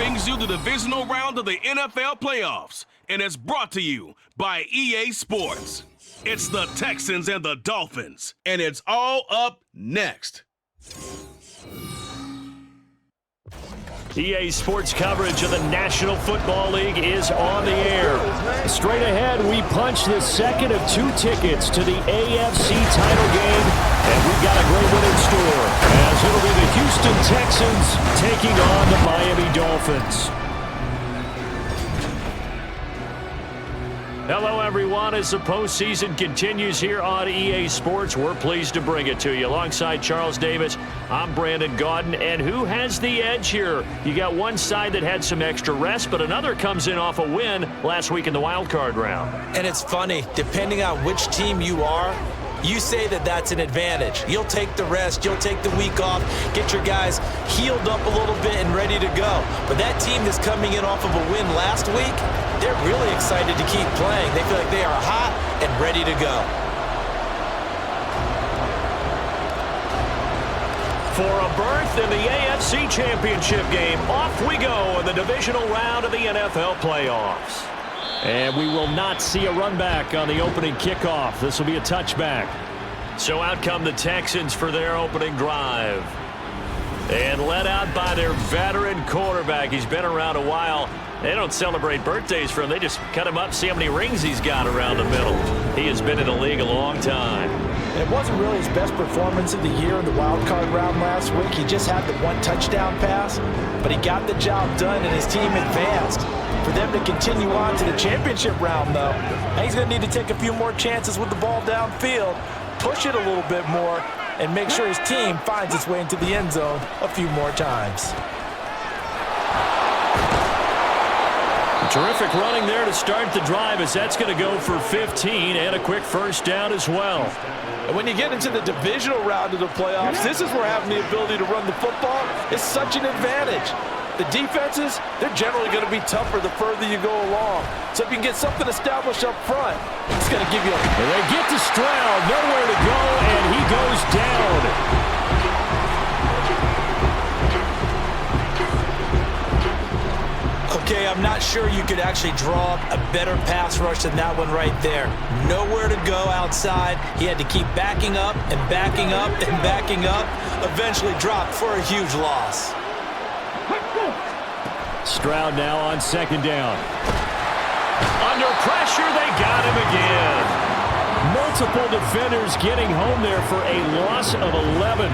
brings you the divisional round of the NFL playoffs, and it's brought to you by EA Sports. It's the Texans and the Dolphins, and it's all up next. EA Sports coverage of the National Football League is on the air. Straight ahead, we punch the second of two tickets to the AFC title game, and we've got a great one in store, as it'll be the Houston Texans taking on the Miami Dolphins. Hello, everyone. As the postseason continues here on EA Sports, we're pleased to bring it to you. Alongside Charles Davis, I'm Brandon Gaudin. And who has the edge here? You got one side that had some extra rest, but another comes in off a win last week in the wild card round. And it's funny, depending on which team you are, you say that that's an advantage. You'll take the rest, you'll take the week off, get your guys healed up a little bit and ready to go. But that team that's coming in off of a win last week, they're really excited to keep playing. They feel like they are hot and ready to go. For a berth in the AFC Championship game, off we go in the divisional round of the NFL playoffs. And we will not see a run back on the opening kickoff. This will be a touchback. So out come the Texans for their opening drive. And led out by their veteran quarterback. He's been around a while. They don't celebrate birthdays for him. They just cut him up, see how many rings he's got around the middle. He has been in the league a long time. And it wasn't really his best performance of the year in the wild card round last week. He just had the one touchdown pass, but he got the job done and his team advanced. For them to continue on to the championship round, though, he's going to need to take a few more chances with the ball downfield, push it a little bit more, and make sure his team finds its way into the end zone a few more times. Terrific running there to start the drive, as that's going to go for 15 and a quick first down as well. And when you get into the divisional round of the playoffs, this is where having the ability to run the football is such an advantage. The defenses, they're generally going to be tougher the further you go along. So if you can get something established up front, it's going to give you a... And they get to Stroud, nowhere to go, and he goes down. Okay, I'm not sure you could actually draw up a better pass rush than that one right there. Nowhere to go outside. He had to keep backing up and backing up and backing up. Eventually dropped for a huge loss. Stroud now on second down. Under pressure, they got him again. Multiple defenders getting home there for a loss of 11.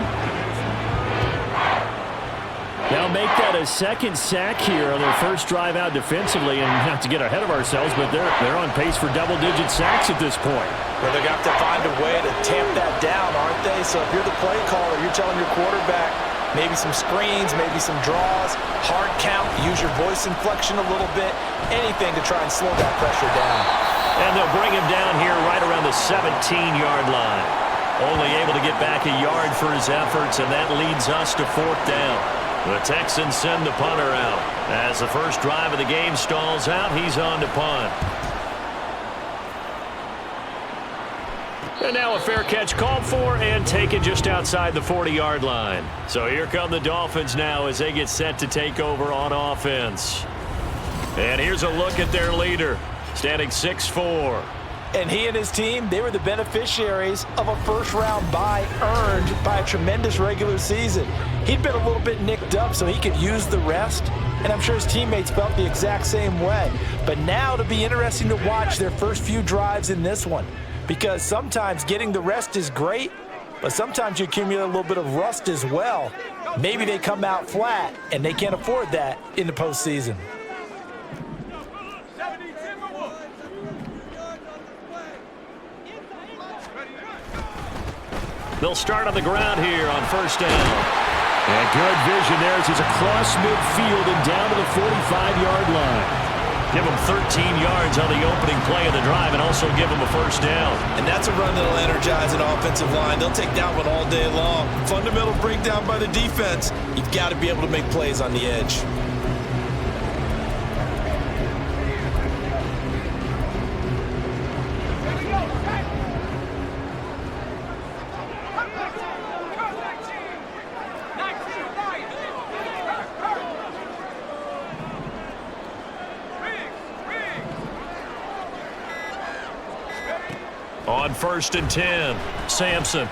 Now make that a second sack here on their first drive out defensively, and not to get ahead of ourselves, but they're on pace for double-digit sacks at this point. Well, they're going to have to find a way to tamp that down, aren't they? So if you're the play caller, you're telling your quarterback maybe some screens, maybe some draws, hard count, use your voice inflection a little bit, anything to try and slow that pressure down. And they'll bring him down here right around the 17-yard line. Only able to get back a yard for his efforts, and that leads us to fourth down. The Texans send the punter out. As the first drive of the game stalls out, he's on to punt. And now a fair catch called for and taken just outside the 40-yard line. So here come the Dolphins now as they get set to take over on offense. And here's a look at their leader, standing 6'4". And he and his team, they were the beneficiaries of a first-round bye earned by a tremendous regular season. He'd been a little bit nicked up so he could use the rest, and I'm sure his teammates felt the exact same way. But now it'll be interesting to watch their first few drives in this one, because sometimes getting the rest is great, but sometimes you accumulate a little bit of rust as well. Maybe they come out flat, and they can't afford that in the postseason. They'll start on the ground here on first down. And good vision there as he's across midfield and down to the 45-yard line. Give him 13 yards on the opening play of the drive and also give him a first down. And that's a run that'll energize an offensive line. They'll take that one all day long. Fundamental breakdown by the defense. You've got to be able to make plays on the edge. On 1st and 10, Sampson.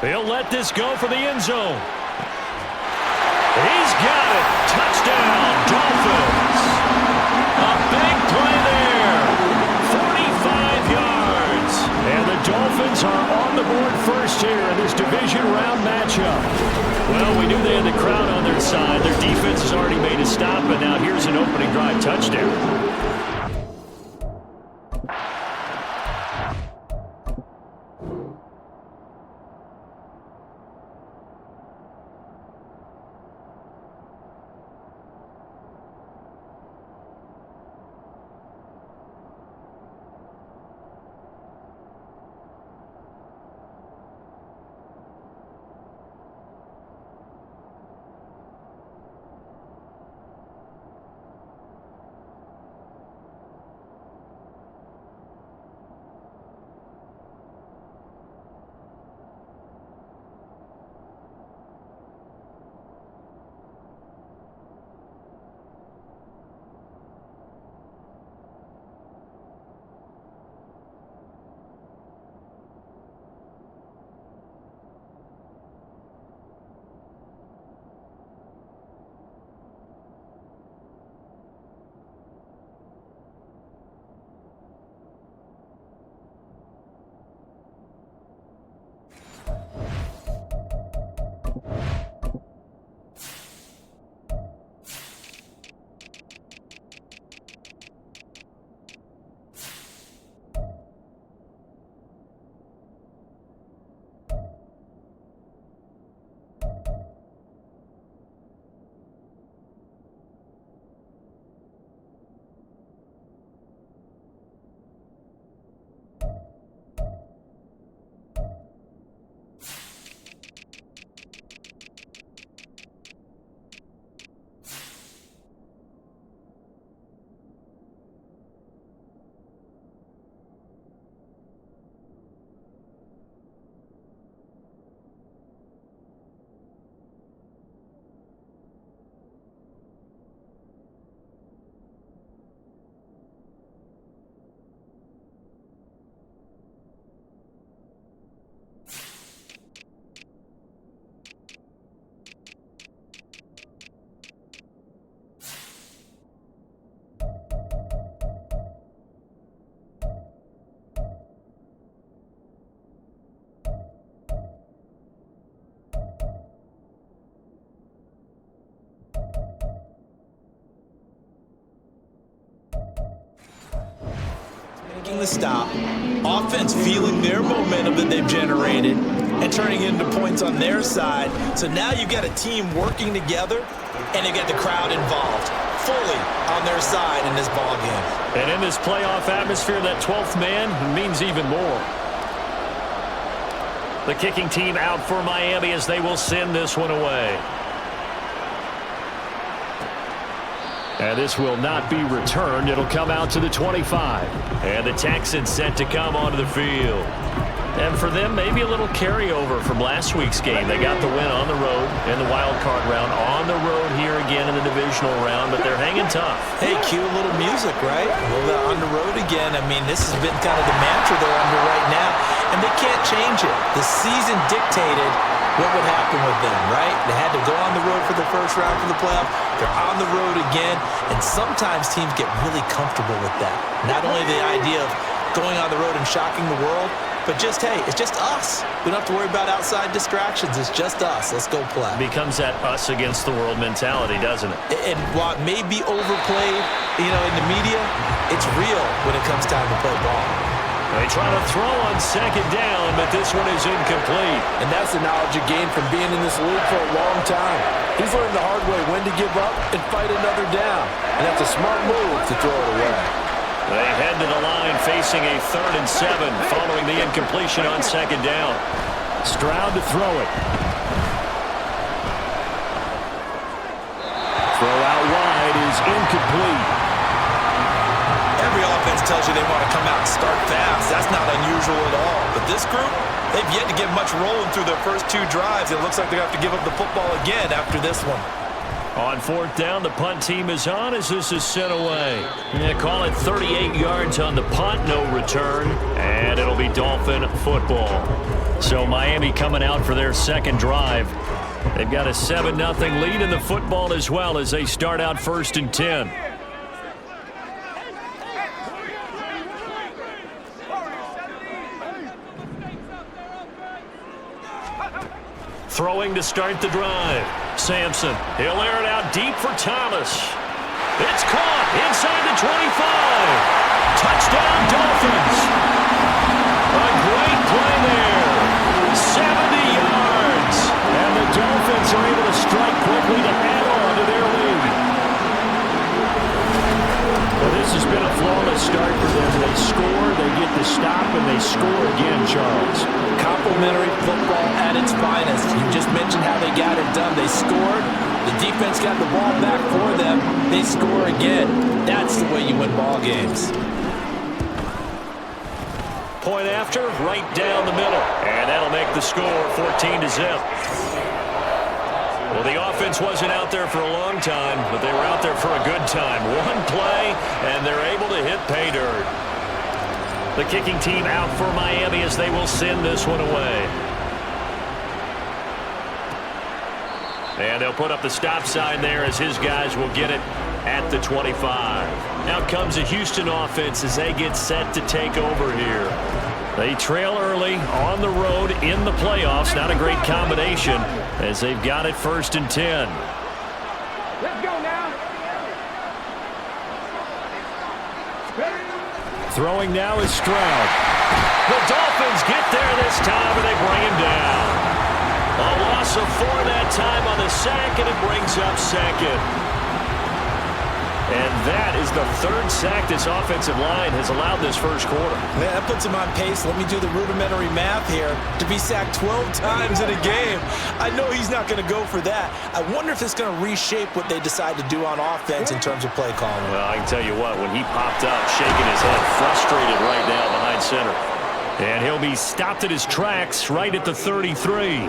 He'll let this go for the end zone. He's got it. Touchdown, Dolphins. A big play there. 45 yards. And the Dolphins are on the board first here in this division round matchup. Well, we knew they had the crowd on their side. Their defense has already made a stop, and now here's an opening drive touchdown. The stop, offense feeling their momentum that they've generated and turning into points on their side. So now you've got a team working together, and they've got the crowd involved fully on their side in this ball game. And in this playoff atmosphere, that 12th man means even more. The kicking team out for Miami as they will send this one away. And this will not be returned. It'll come out to the 25. And the Texans set to come onto the field. And for them, maybe a little carryover from last week's game. They got the win on the road in the wild card round, on the road here again in the divisional round, but they're hanging tough. Hey, cue a little music, right? A little on the road again. I mean, this has been kind of the mantra they're under right now, and they can't change it. The season dictated what would happen with them, right? They had to go on the road for the first round for the playoff. They're on the road again, and sometimes teams get really comfortable with that. Not only the idea of going on the road and shocking the world, but just, hey, it's just us. We don't have to worry about outside distractions. It's just us. Let's go play. Becomes that us against the world mentality, doesn't it? And while it may be overplayed, in the media, it's real when it comes time to play ball. They try to throw on second down, but this one is incomplete. And that's the knowledge you gain from being in this league for a long time. He's learned the hard way when to give up and fight another down. And that's a smart move to throw it away. They head to the line facing a 3rd and 7 following the incompletion on second down. Stroud to throw it. Throw out wide is incomplete. Every offense tells you they want to come out and start fast. That's not unusual at all. But this group, they've yet to get much rolling through their first 2 drives. It looks like they're going to have to give up the football again after this one. On fourth down, the punt team is on as this is sent away. Yeah, call it 38 yards on the punt, no return, and it'll be Dolphin football. So Miami coming out for their second drive. They've got a 7-0 lead in the football as well as they start out 1st and 10. Throwing to start the drive. Sampson, he'll air it out deep for Thomas. It's caught inside the 25. Touchdown, Dolphins. A great play there. 70 yards. And the Dolphins are able to strike quickly to add on to their lead. Well, this has been a flawless start for them. They score, they get the stop, and they score again, Charles. Complimentary football at its finest. You just mentioned how they got it done. They scored. The defense got the ball back for them. They score again. That's the way you win ball games. Point after, right down the middle. And that'll make the score 14-0. Well, the offense wasn't out there for a long time, but they were out there for a good time. One play, and they're able to hit pay dirt. The kicking team out for Miami as they will send this one away. And they'll put up the stop sign there as his guys will get it at the 25. Now comes the Houston offense as they get set to take over here. They trail early on the road in the playoffs. Not a great combination as they've got it 1st and 10. Let's go now. Throwing now is Stroud. The Dolphins get there this time, and they bring him down. A loss of 4 that time on the sack, and it brings up second. And that is the 3rd sack this offensive line has allowed this first quarter. Man, that puts him on pace. Let me do the rudimentary math here. To be sacked 12 times in a game. I know he's not going to go for that. I wonder if it's going to reshape what they decide to do on offense in terms of play calling. Well, I can tell you what, when he popped up, shaking his head, frustrated right now behind center. And he'll be stopped at his tracks right at the 33.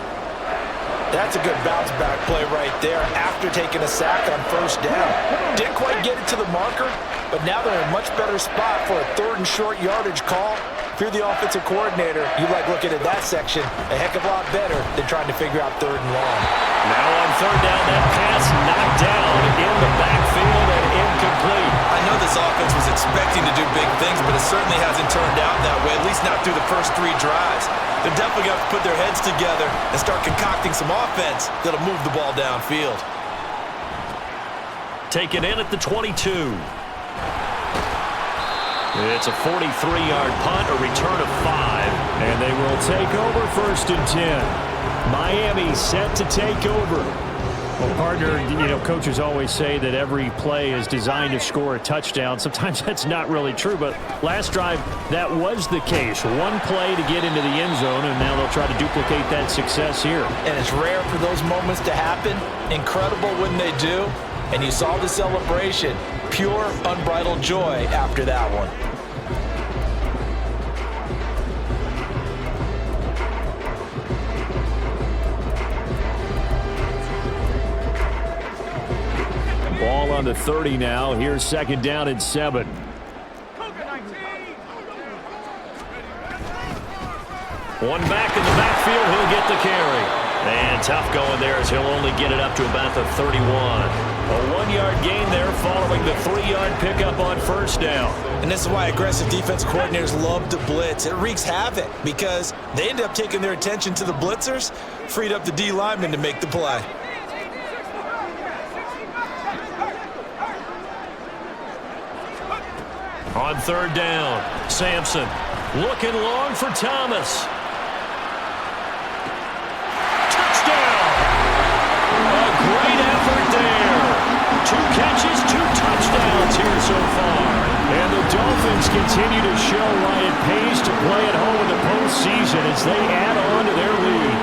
That's a good bounce-back play right there after taking a sack on 1st down. Didn't quite get it to the marker, but now they're in a much better spot for a 3rd and short yardage call. If you're the offensive coordinator, you like looking at that section a heck of a lot better than trying to figure out 3rd and long. Now on 3rd down, that pass knocked down in the backfield and incomplete. I know this offense was expecting to do big things, but it certainly hasn't turned out that way, at least not through the first 3 drives. They're definitely going to put their heads together and start concocting some offense that'll move the ball downfield. Taken in at the 22. It's a 43-yard punt, a return of 5. And they will take over 1st and 10. Miami set to take over. Well, partner, you know, coaches always say that every play is designed to score a touchdown. Sometimes that's not really true, but last drive, that was the case. One play to get into the end zone, and now they'll try to duplicate that success here. And it's rare for those moments to happen. Incredible when they do. And you saw the celebration. Pure, unbridled joy after that one. Ball on the 30 now. Here's 2nd down and 7. One back in the backfield. He'll get the carry. And tough going there as he'll only get it up to about the 31. A 1-yard gain there following the 3-yard pickup on 1st down. And this is why aggressive defense coordinators love to blitz. It wreaks havoc because they end up taking their attention to the blitzers, freed up the D lineman to make the play. On 3rd down, Sampson looking long for Thomas. Touchdown! A great effort there. 2 catches, 2 touchdowns here so far. And the Dolphins continue to show why it pays to play at home in the postseason as they add on to their lead.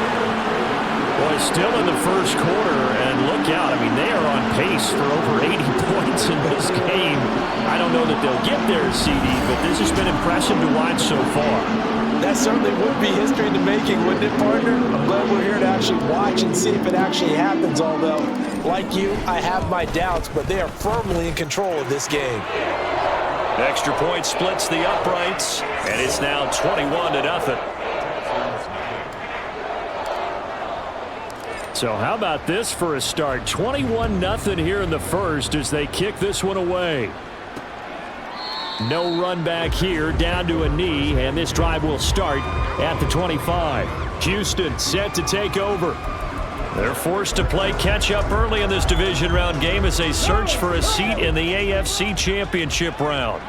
Boy, still in the first quarter, and look out. I mean, they are on pace for over 80 points in this game. I don't know that they'll get there, CD, but this has been impressive to watch so far. That certainly would be history in the making, wouldn't it, partner? I'm glad we're here to actually watch and see if it actually happens, although Like you, I have my doubts, but they are firmly in control of this game. Extra point splits the uprights, and it's now 21-0. So how about this for a start? 21-0 here in the first as they kick this one away. No run back here, down to a knee, and this drive will start at the 25. Houston set to take over. They're forced to play catch-up early in this division round game as they search for a seat in the AFC Championship round.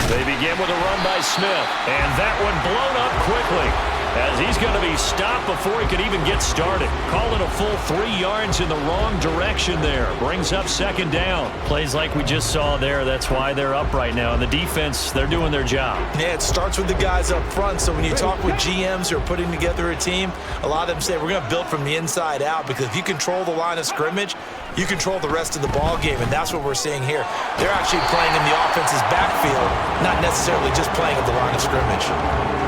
They begin with a run by Smith, and that one blown up quickly as he's going to be stopped before he could even get started. Calling a full 3 yards in the wrong direction there. Brings up second down. Plays like we just saw there. That's why they're up right now. And the defense, they're doing their job. Yeah, it starts with the guys up front. So when you talk with GMs who are putting together a team, a lot of them say we're going to build from the inside out, because if you control the line of scrimmage, you control the rest of the ball game, and that's what we're seeing here. They're actually playing in the offense's backfield, not necessarily just playing at the line of scrimmage.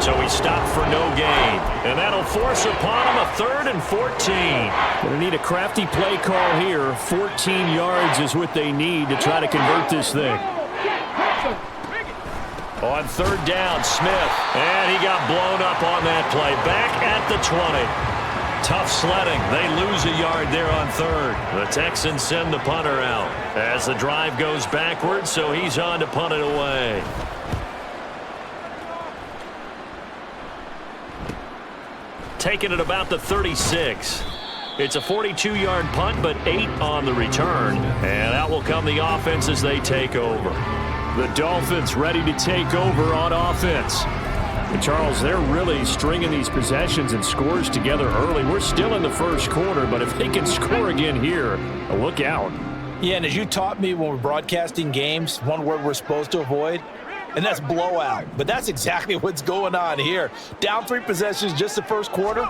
So he stopped for no gain, and that'll force upon him a 3rd and 14. Going to need a crafty play call here. 14 yards is what they need to try to convert this thing. On 3rd down, Smith, and he got blown up on that play. Back at the 20. Tough sledding. They lose a yard there on 3rd. The Texans send the punter out as the drive goes backwards, so he's on to punt it away. Taking it about the 36. It's a 42-yard punt, but 8 on the return. And out will come the offense as they take over. The Dolphins ready to take over on offense. And Charles, they're really stringing these possessions and scores together early. We're still in the first quarter, but if they can score again here, look out. Yeah, and as you taught me when we're broadcasting games, one word we're supposed to avoid, and that's blowout. But that's exactly what's going on here. Down 3 possessions just the first quarter.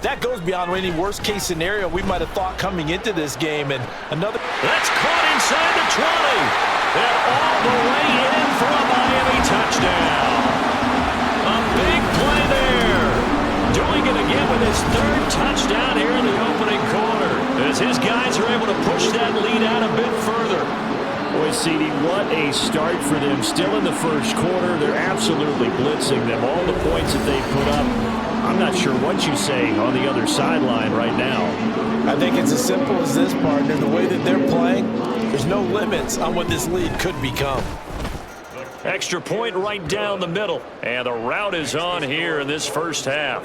That goes beyond any worst-case scenario we might have thought coming into this game. And another... That's caught inside the 20. And all the way in for a Miami touchdown. A big play there. Doing it again with his 3rd touchdown here in the opening quarter, as his guys are able to push that lead out a bit further. Boy, CD, what a start for them. Still in the first quarter. They're absolutely blitzing them. All the points that they put up, I'm not sure what you say on the other sideline right now. I think it's as simple as this, partner. The way that they're playing, there's no limits on what this lead could become. Extra point right down the middle. And the route is on here in this first half.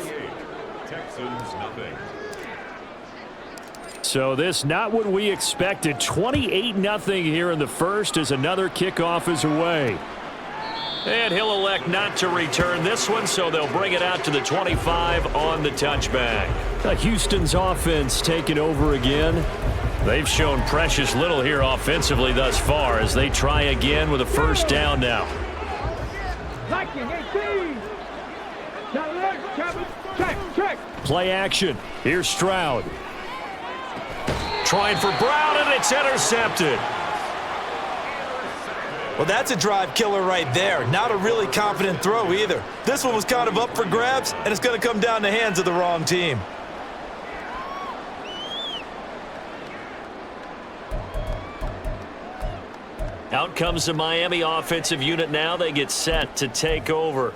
Texans nothing. So this not what we expected. 28-0 here in the first as another kickoff is away. And he'll elect not to return this one, so they'll bring it out to the 25 on the touchback. Houston's offense taking over again. They've shown precious little here offensively thus far as they try again with a first down now. Play action. Here's Stroud. Trying for Brown, and it's intercepted. Well, that's a drive killer right there. Not a really confident throw either. This one was kind of up for grabs, and it's going to come down the hands of the wrong team. Out comes the Miami offensive unit now. They get set to take over.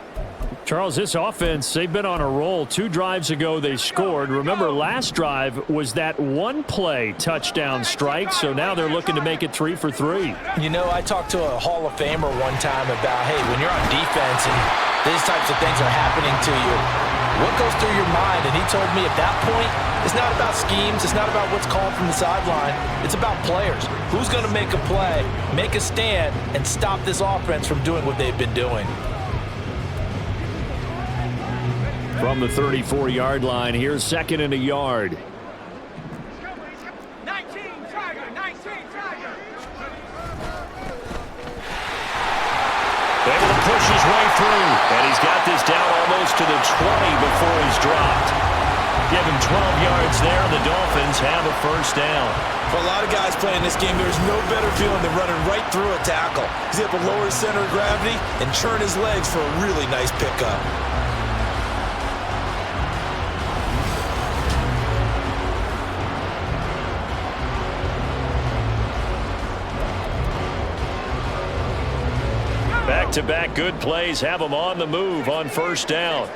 Charles, this offense, they've been on a roll. 2 drives ago, they scored. Remember, last drive was that 1-play touchdown strike, so now they're looking to make it 3 for 3. You know, I talked to a Hall of Famer one time about, hey, when you're on defense and these types of things are happening to you, what goes through your mind? And he told me at that point, it's not about schemes. It's not about what's called from the sideline. It's about players. Who's going to make a play, make a stand, and stop this offense from doing what they've been doing? From the 34-yard line, here's 2nd and a yard. 19 Tiger. Able to push his way through, and he's got this down almost to the 20 before he's dropped. Give him 12 yards there. The Dolphins have a first down. For a lot of guys playing this game, there's no better feeling than running right through a tackle. He's able to lower his center of gravity and churn his legs for a really nice pickup. Back-to-back good plays have them on the move on first down.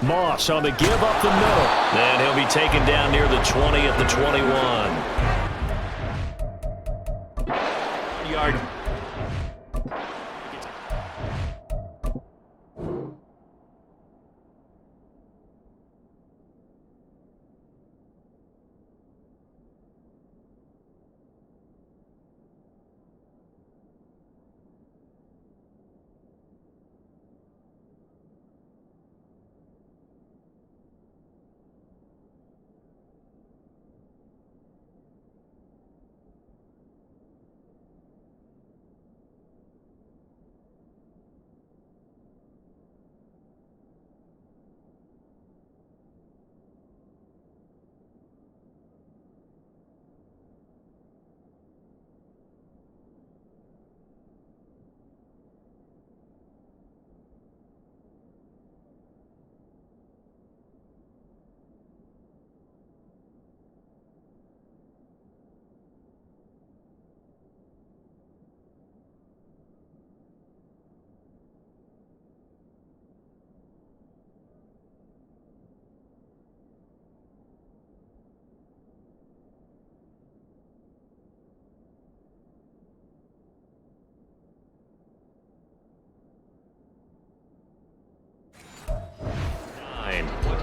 Moss on the give up the middle. And he'll be taken down near the 20 at the 21. Yard.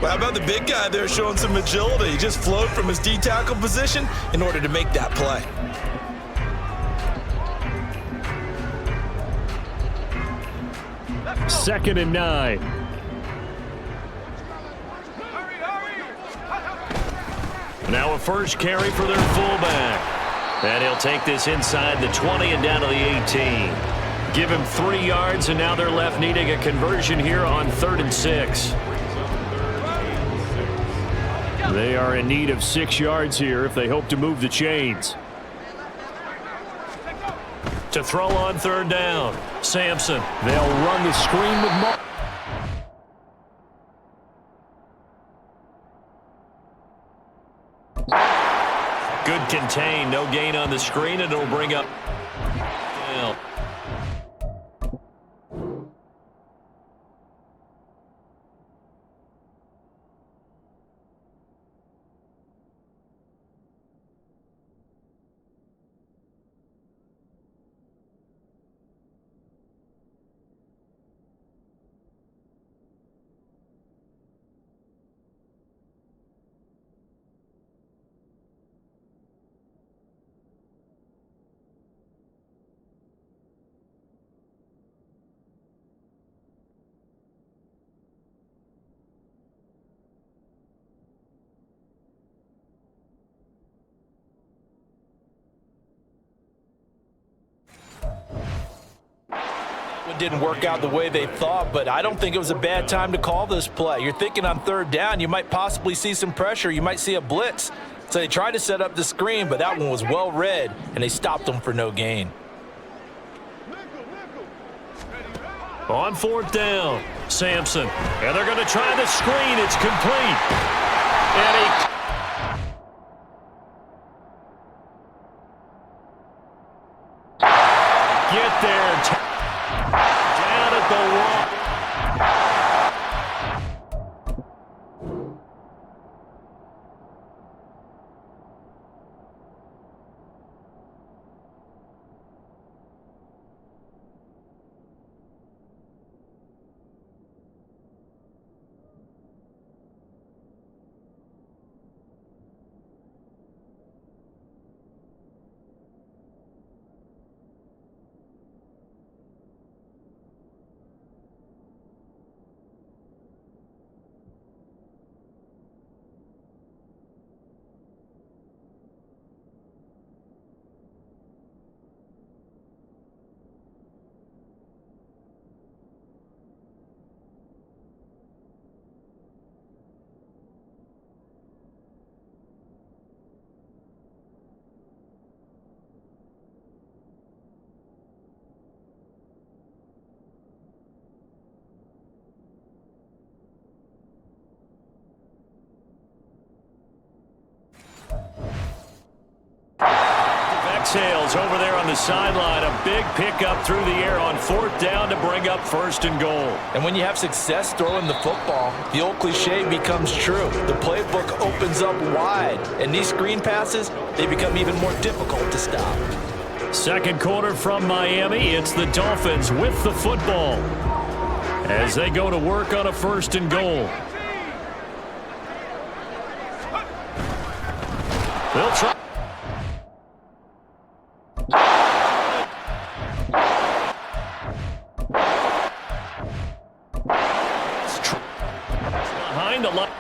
Well, how about the big guy there showing some agility? He just flowed from his D-tackle position in order to make that play. Second and 9. Now a first carry for their fullback. And he'll take this inside the 20 and down to the 18. Give him 3 yards, and now they're left needing a conversion here on 3rd and 6. They are in need of 6 yards here if they hope to move the chains. To throw on 3rd down, Sampson. They'll run the screen with Moss. Good contain, no gain on the screen, and it'll bring up. It didn't work out the way they thought, but I don't think it was a bad time to call this play. You're thinking on 3rd down, you might possibly see some pressure. You might see a blitz. So they tried to set up the screen, but that one was well read, and they stopped them for no gain. On 4th down, Sampson. And they're going to try the screen. It's complete. And he... Get there. Down at the 1. exhales over there on the sideline. A big pickup through the air on 4th down to bring up 1st and goal. And when you have success throwing the football, the old cliche becomes true. The playbook opens up wide, and these screen passes, they become even more difficult to stop. Second quarter from Miami. It's the Dolphins with the football as they go to work on a 1st and goal. They'll try. Behind the line.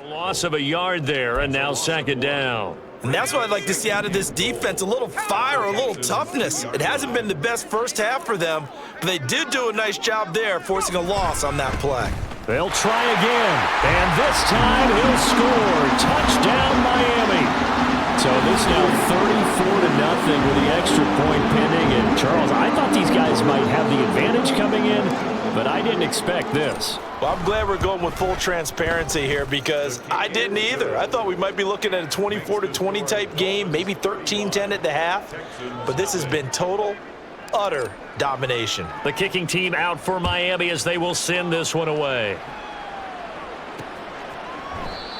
Loss of a yard there, and now 2nd down. And that's what I'd like to see out of this defense, a little fire, a little toughness. It hasn't been the best first half for them, but they did do a nice job there, forcing a loss on that play. They'll try again, and this time he'll score. Touchdown, Miami. So this now 34-0 with the extra point pending. And Charles, I thought these guys might have the advantage coming in, but I didn't expect this. Well, I'm glad we're going with full transparency here because I didn't either. I thought we might be looking at a 24-20 type game, maybe 13-10 at the half, but this has been total, utter domination. The kicking team out for Miami as they will send this one away.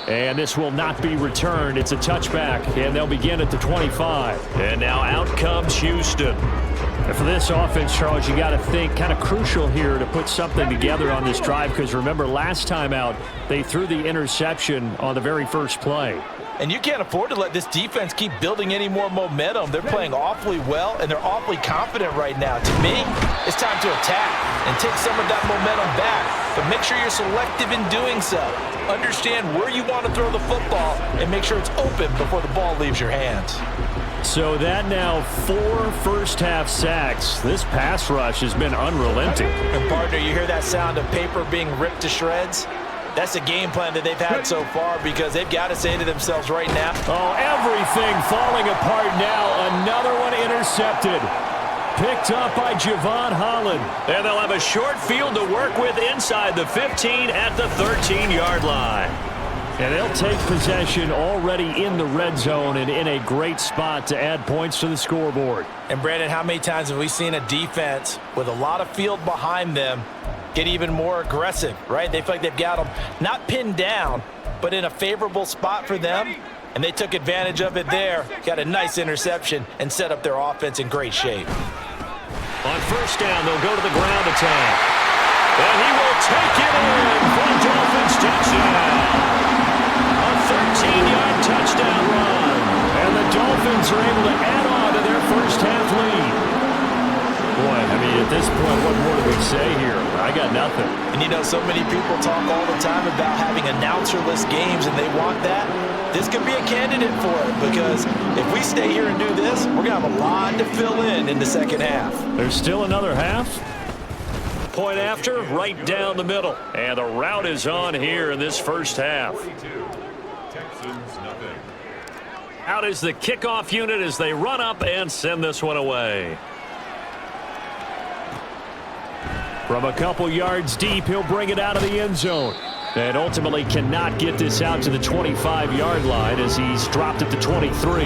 And this will not be returned. It's a touchback, and they'll begin at the 25. And now out comes Houston. And for this offense, Charles, you got to think kind of crucial here to put something together on this drive because remember last time out, they threw the interception on the very first play. And you can't afford to let this defense keep building any more momentum. They're playing awfully well, and they're awfully confident right now. To me, it's time to attack and take some of that momentum back. But make sure you're selective in doing so. Understand where you want to throw the football and make sure it's open before the ball leaves your hands. So that now 4 first-half sacks. This pass rush has been unrelenting. And, partner, you hear that sound of paper being ripped to shreds? That's the game plan that they've had so far because they've got to say to themselves right now. Oh, everything falling apart now. Another one intercepted. Picked up by Javon Holland. And they'll have a short field to work with inside the 15 at the 13-yard line. And they'll take possession already in the red zone and in a great spot to add points to the scoreboard. And, Brandon, how many times have we seen a defense with a lot of field behind them get even more aggressive, right? They feel like they've got them not pinned down, but in a favorable spot for them. And they took advantage of it there, got a nice interception, and set up their offense in great shape. On first down, they'll go to the ground attack. And he will take it in for the Dolphins touchdown. A 13-yard touchdown run. And the Dolphins are able to add on to their first half lead. Boy, I mean, at this point, what more do we say here? I got nothing. And you know, so many people talk all the time about having announcer-less games, and they want that. This could be a candidate for it because if we stay here and do this, we're going to have a lot to fill in the second half. There's still another half. Point after, right down the middle. And the route is on here in this first half. Texans, nothing. Out is the kickoff unit as they run up and send this one away. From a couple yards deep, he'll bring it out of the end zone. And ultimately cannot get this out to the 25-yard line as he's dropped at the 23.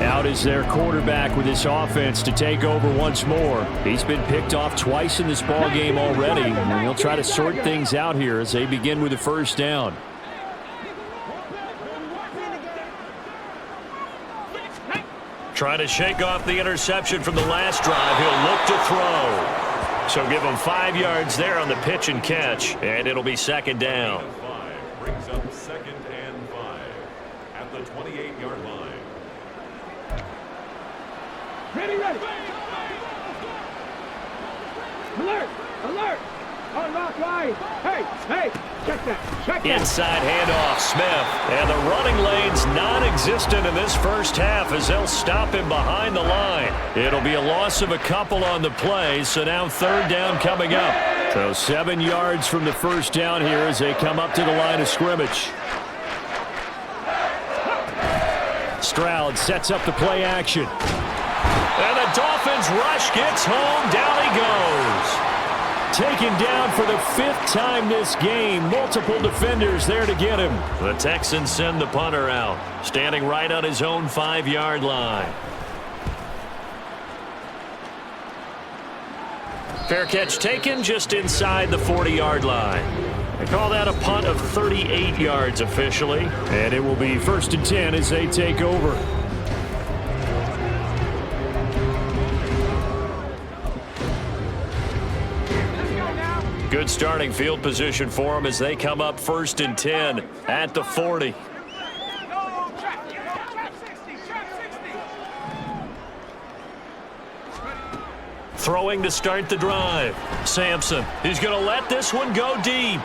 Out is their quarterback with this offense to take over once more. He's been picked off twice in this ball game already, and he'll try to sort things out here as they begin with the first down. Trying to shake off the interception from the last drive. He'll look to throw. So give him 5 yards there on the pitch and catch, and it'll be second down. Brings up 2nd and 5 at the 28-yard line. Ready. Alert! Alert! On rock line! Hey! Check that! Inside handoff, Smith. And the running lane's non-existent in this first half as they'll stop him behind the line. It'll be a loss of a couple on the play, so now third down coming up. So 7 yards from the first down here as they come up to the line of scrimmage. Stroud sets up the play action. And the Dolphins rush gets home. Down he goes. Taken down for the 5th time this game. Multiple defenders there to get him. The Texans send the punter out, standing right on his own 5-yard line. Fair catch taken just inside the 40-yard line. They call that a punt of 38 yards officially. And it will be 1st and 10 as they take over. Good starting field position for them as they come up 1st and 10 at the 40. Throwing to start the drive. Sampson, he's going to let this one go deep.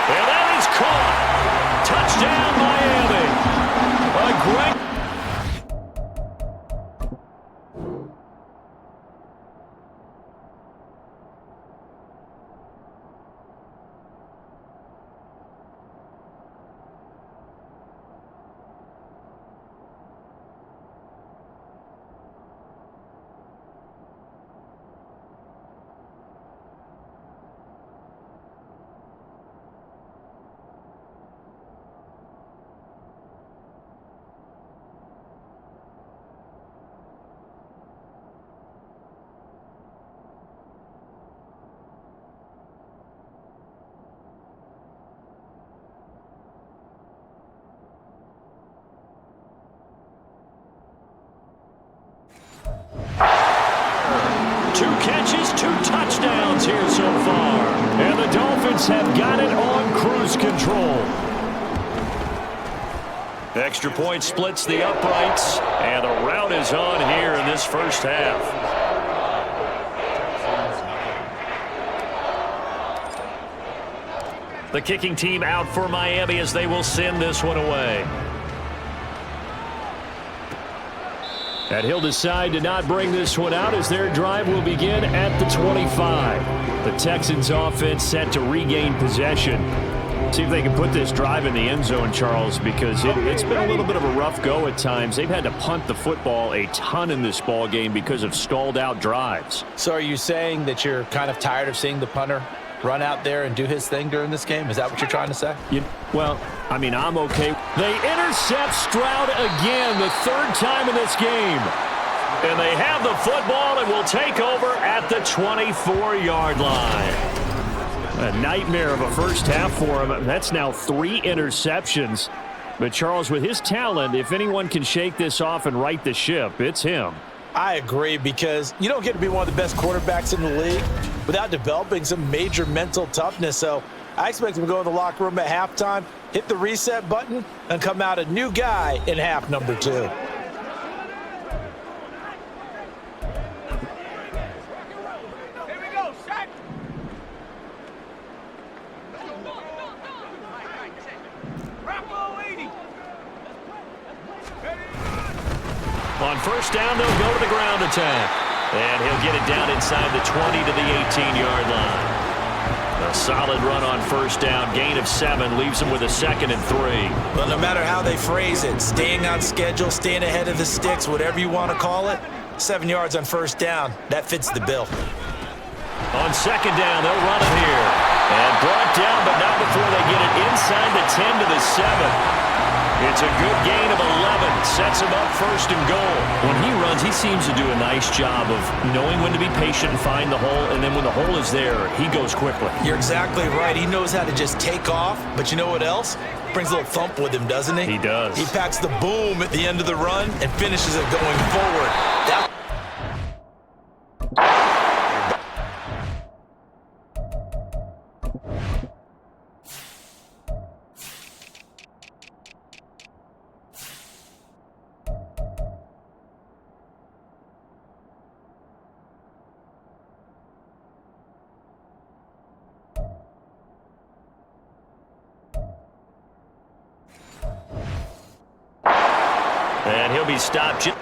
And that is caught. Touchdown, Miami. A great... touchdowns here so far. And the Dolphins have got it on cruise control. Extra point splits the uprights, and the route is on here in this first half. The kicking team out for Miami as they will send this one away. And he'll decide to not bring this one out as their drive will begin at the 25. The Texans offense set to regain possession. See if they can put this drive in the end zone, Charles, because it's been a little bit of a rough go at times. They've had to punt the football a ton in this ball game because of stalled out drives. So are you saying that you're kind of tired of seeing the punter run out there and do his thing during this game? Is that what you're trying to say? Well, I mean, I'm okay. They intercept Stroud again, the third time in this game. And they have the football and will take over at the 24-yard line. A nightmare of a first half for him. That's now 3 interceptions. But, Charles, with his talent, if anyone can shake this off and right the ship, it's him. I agree, because you don't get to be one of the best quarterbacks in the league without developing some major mental toughness. So I expect him to go in the locker room at halftime, hit the reset button, and come out a new guy in half number 2. On first down, they'll go to the ground attack. And he'll get it down inside the 20 to the 18-yard line. A solid run on first down. Gain of 7 leaves him with a 2nd and 3. Well, no matter how they phrase it, staying on schedule, staying ahead of the sticks, whatever you want to call it, 7 yards on first down, that fits the bill. On second down, they'll run it here. And brought down, but not before they get it inside the 10 to the 7. It's a good gain of 11. Sets him up first and goal. When he runs, he seems to do a nice job of knowing when to be patient and find the hole, and then when the hole is there, he goes quickly. You're exactly right. He knows how to just take off, but you know what else? Brings a little thump with him, doesn't he? He does. He packs the boom at the end of the run and finishes it going forward. And he'll be stopped. 5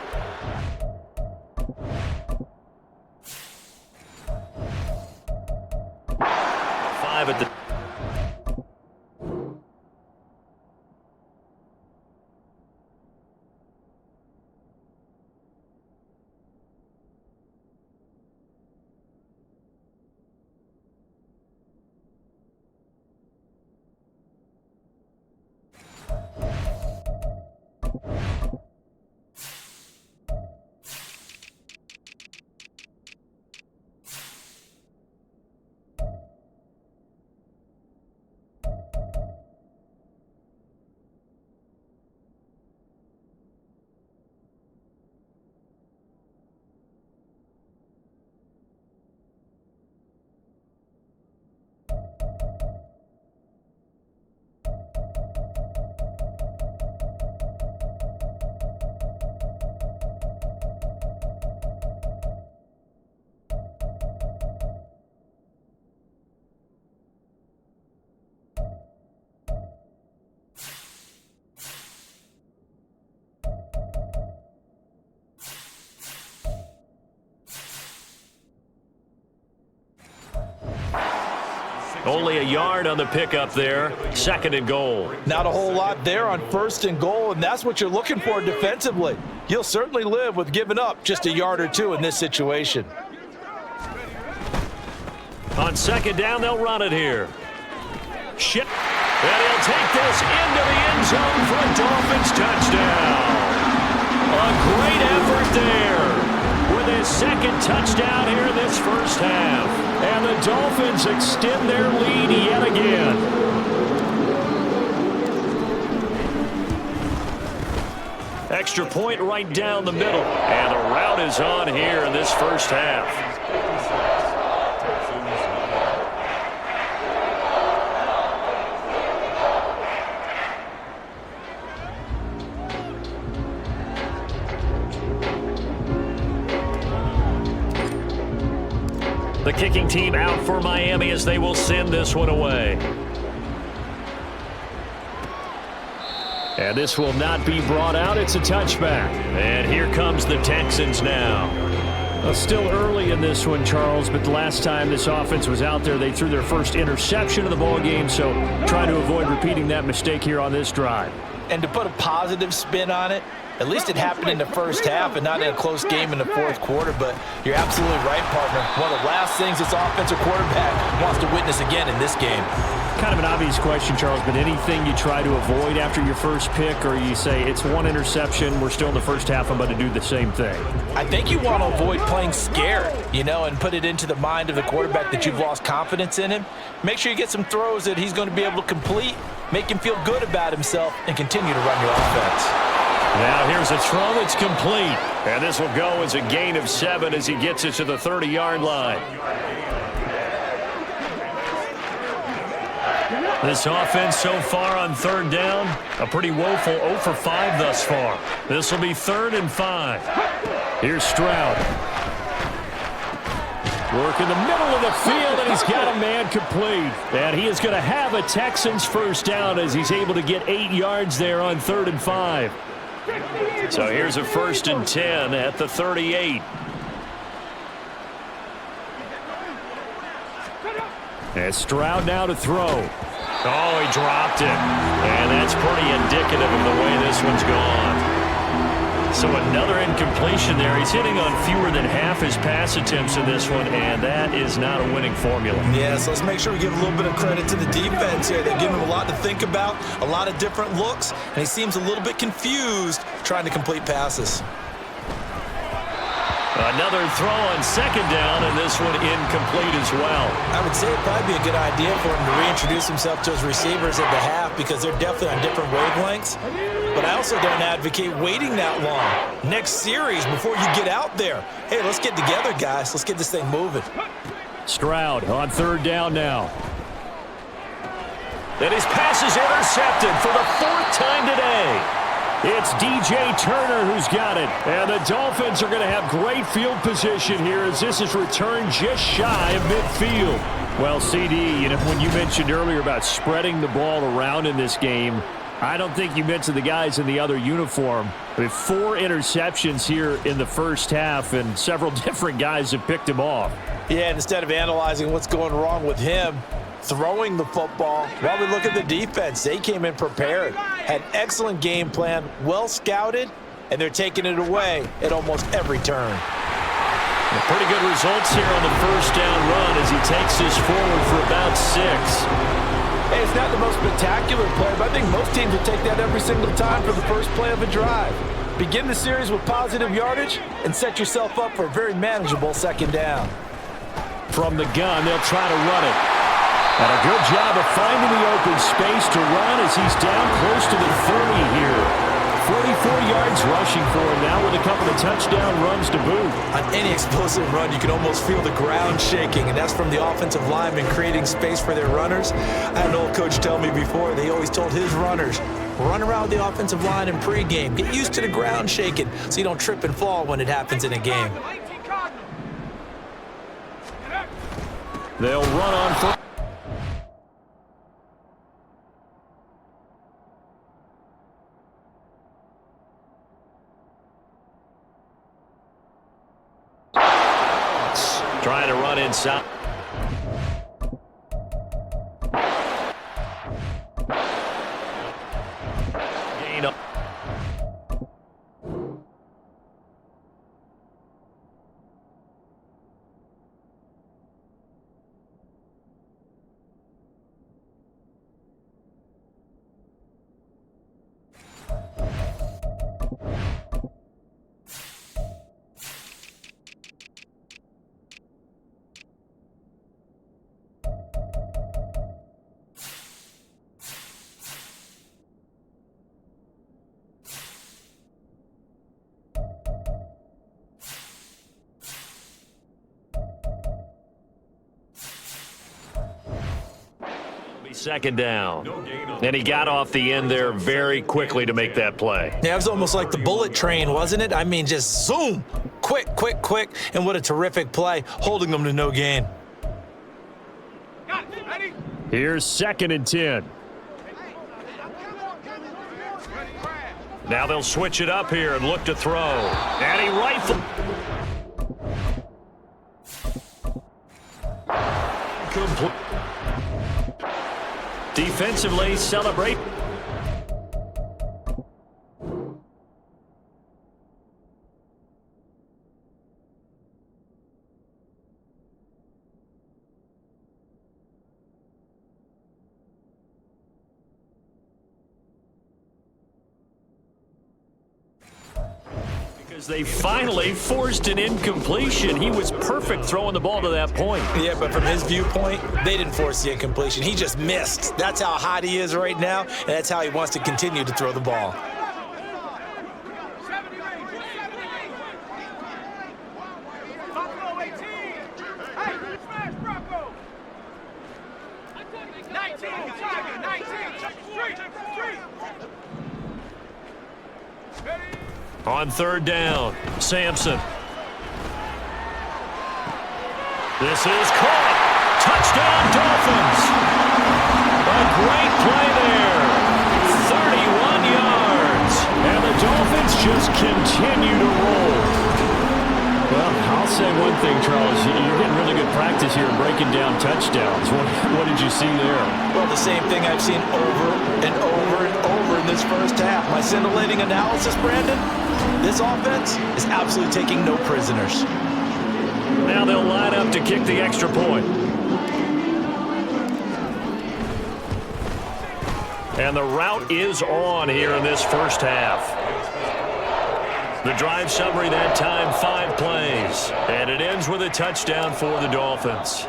at the... Only a yard on the pickup there. Second and goal. Not a whole lot there on first and goal, and that's what you're looking for defensively. You'll certainly live with giving up just a yard or two in this situation. On second down, they'll run it here. Ship. And he'll take this into the end zone for a Dolphins touchdown. A great effort there with his second touchdown here in this first half. And the Dolphins extend their lead yet again. Extra point right down the middle. And the route is on here in this first half. The kicking team out for Miami as they will send this one away. And this will not be brought out. It's a touchback. And here comes the Texans now. Well, still early in this one, Charles, but the last time this offense was out there, they threw their first interception of the ball game, so try to avoid repeating that mistake here on this drive. And to put a positive spin on it, at least it happened in the first half and not in a close game in the fourth quarter, but you're absolutely right, partner. One of the last things this offensive quarterback wants to witness again in this game. Kind of an obvious question, Charles, but anything you try to avoid after your first pick, or you say it's one interception, we're still in the first half, I'm going to do the same thing? I think you want to avoid playing scared, and put it into the mind of the quarterback that you've lost confidence in him. Make sure you get some throws that he's going to be able to complete, make him feel good about himself, and continue to run your offense. Now here's a throw that's complete. And this will go as a gain of 7 as he gets it to the 30-yard line. This offense so far on third down, a pretty woeful 0 for 5 thus far. This will be 3rd and 5. Here's Stroud. Work in the middle of the field, and he's got a man complete. And he is going to have a Texans first down as he's able to get 8 yards there on 3rd and 5. So here's a 1st and 10 at the 38. And Stroud now to throw. Oh, he dropped it. And that's pretty indicative of the way this one's gone. So another incompletion there. He's hitting on fewer than half his pass attempts in this one, and that is not a winning formula. Yeah, so let's make sure we give a little bit of credit to the defense here. They're giving him a lot to think about, a lot of different looks, and he seems a little bit confused trying to complete passes. Another throw on second down, and this one incomplete as well. I would say it'd probably be a good idea for him to reintroduce himself to his receivers at the half because they're definitely on different wavelengths. But I also don't advocate waiting that long. Next series, before you get out there, hey, let's get together, guys. Let's get this thing moving. Stroud on third down now. And his pass is intercepted for the fourth time today. It's DJ Turner who's got it. And the Dolphins are going to have great field position here as this is returned just shy of midfield. Well, CD, when you mentioned earlier about spreading the ball around in this game, I don't think you mentioned the guys in the other uniform. I mean, 4 interceptions here in the first half, and several different guys have picked him off. Yeah, and instead of analyzing what's going wrong with him, throwing the football, well, we look at the defense. They came in prepared, had excellent game plan, well scouted, and they're taking it away at almost every turn. Pretty good results here on the first down run as he takes this forward for about 6. Hey, it's not the most spectacular play, but I think most teams will take that every single time for the first play of a drive. Begin the series with positive yardage and set yourself up for a very manageable second down. From the gun, they'll try to run it. And a good job of finding the open space to run as he's down close to the 30 here. 44 yards rushing for him now with a couple of touchdown runs to boot. On any explosive run, you can almost feel the ground shaking, and that's from the offensive linemen creating space for their runners. I had an old coach tell me before, they always told his runners, run around the offensive line in pregame. Get used to the ground shaking so you don't trip and fall when it happens in a game. They'll run on for... Trying to run inside. Gain up. Second down. And he got off the end there very quickly to make that play. Yeah, it was almost like the bullet train, wasn't it? I mean, just zoom, quick, quick, quick, and what a terrific play, holding them to no gain. Here's 2nd and 10. Now they'll switch it up here and look to throw. And he rifled. Complete. Defensively, celebrate. Because they finally forced an incompletion. He was perfect throwing the ball to that point. Yeah, but from his viewpoint, they didn't force the incompletion. He just missed. That's how hot he is right now, and that's how he wants to continue to throw the ball. On third down, Sampson. This is caught. Touchdown, Dolphins. A great play there. 31 yards. And the Dolphins just continue to roll. Well, I'll say one thing, Charles. You're getting really good practice here breaking down touchdowns. What did you see there? Well, the same thing I've seen over and over and over in this first half. My scintillating analysis, Brandon, this offense is absolutely taking no prisoners. Now they'll line up to kick the extra point. And the route is on here in this first half. The drive summary that time, 5 plays. And it ends with a touchdown for the Dolphins.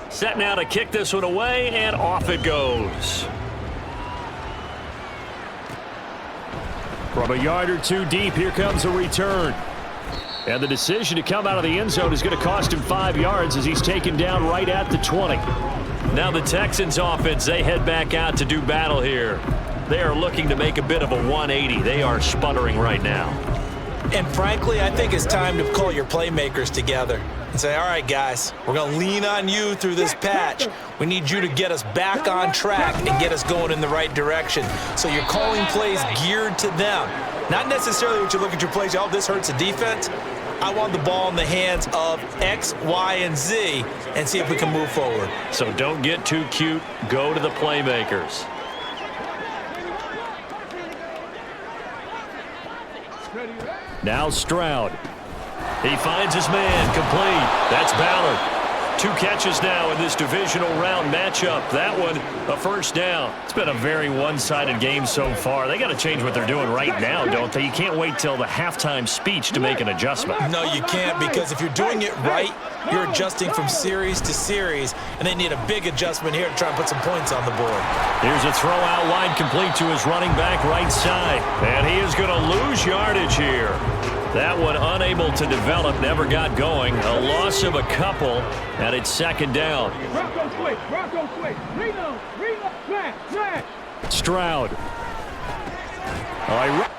Set now to kick this one away, and off it goes. From a yard or two deep, here comes a return. And the decision to come out of the end zone is going to cost him 5 yards as he's taken down right at the 20. Now the Texans offense, they head back out to do battle here. They are looking to make a bit of a 180. They are sputtering right now. And frankly, I think it's time to call your playmakers together and say, all right, guys, we're going to lean on you through this patch. We need you to get us back on track and get us going in the right direction. So you're calling plays geared to them. Not necessarily what you look at your plays, oh, this hurts the defense. I want the ball in the hands of X, Y, and Z and see if we can move forward. So don't get too cute. Go to the playmakers. Now Stroud. He finds his man, complete. That's Ballard. 2 catches now in this divisional round matchup. That one, a first down. It's been a very one-sided game so far. They got to change what they're doing right now, don't they? You can't wait till the halftime speech to make an adjustment. No, you can't, because if you're doing it right, you're adjusting from series to series, and they need a big adjustment here to try and put some points on the board. Here's a throw out wide, complete to his running back right side. And he is going to lose yardage here. That one unable to develop, never got going. A loss of a couple, and it's second down. Bronco switch, Bronco switch. Reload, flag. Stroud. All right.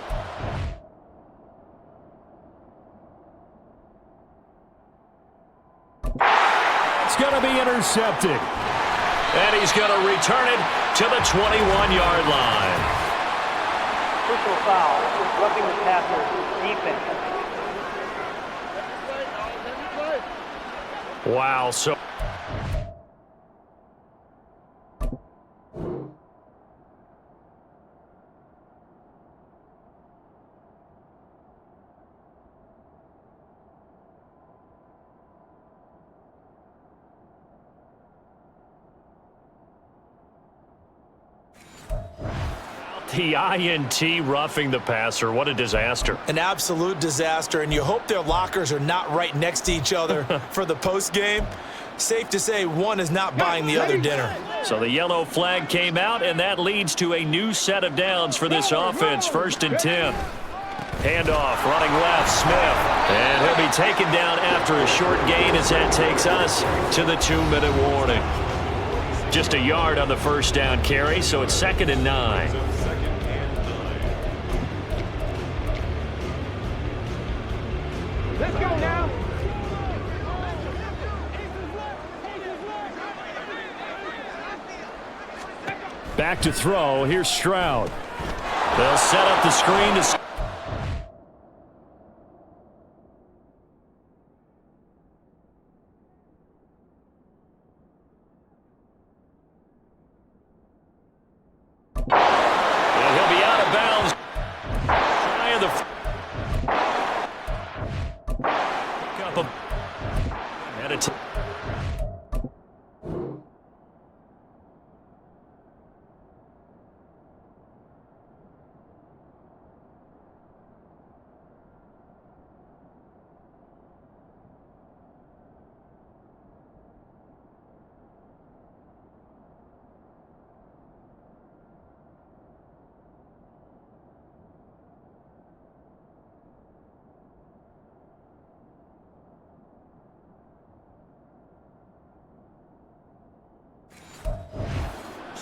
It's going to be intercepted. And he's going to return it to the 21-yard line. Personal foul, roughing the passer, defense. Wow, so the INT roughing the passer. What a disaster. An absolute disaster, and you hope their lockers are not right next to each other for the post game. Safe to say one is not buying the other dinner. So the yellow flag came out, and that leads to a new set of downs for this offense. 1st and 10. Handoff, running left, Smith. And he'll be taken down after a short gain as that takes us to the 2-minute warning. Just a yard on the first down carry, so it's 2nd and 9. Let's go now. Back to throw. Here's Stroud. They'll set up the screen to...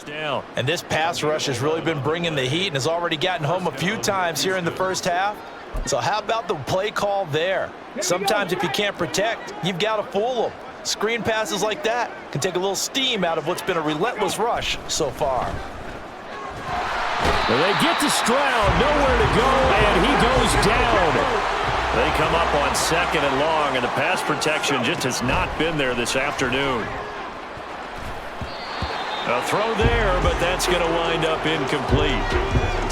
down. And this pass rush has really been bringing the heat and has already gotten home a few times here in the first half. So how about the play call there? Sometimes if you can't protect, you've got to fool them. Screen passes like that can take a little steam out of what's been a relentless rush so far. Well, they get to Stroud, nowhere to go, and he goes down. They come up on 2nd and long, and the pass protection just has not been there this afternoon. A throw there, but that's going to wind up incomplete.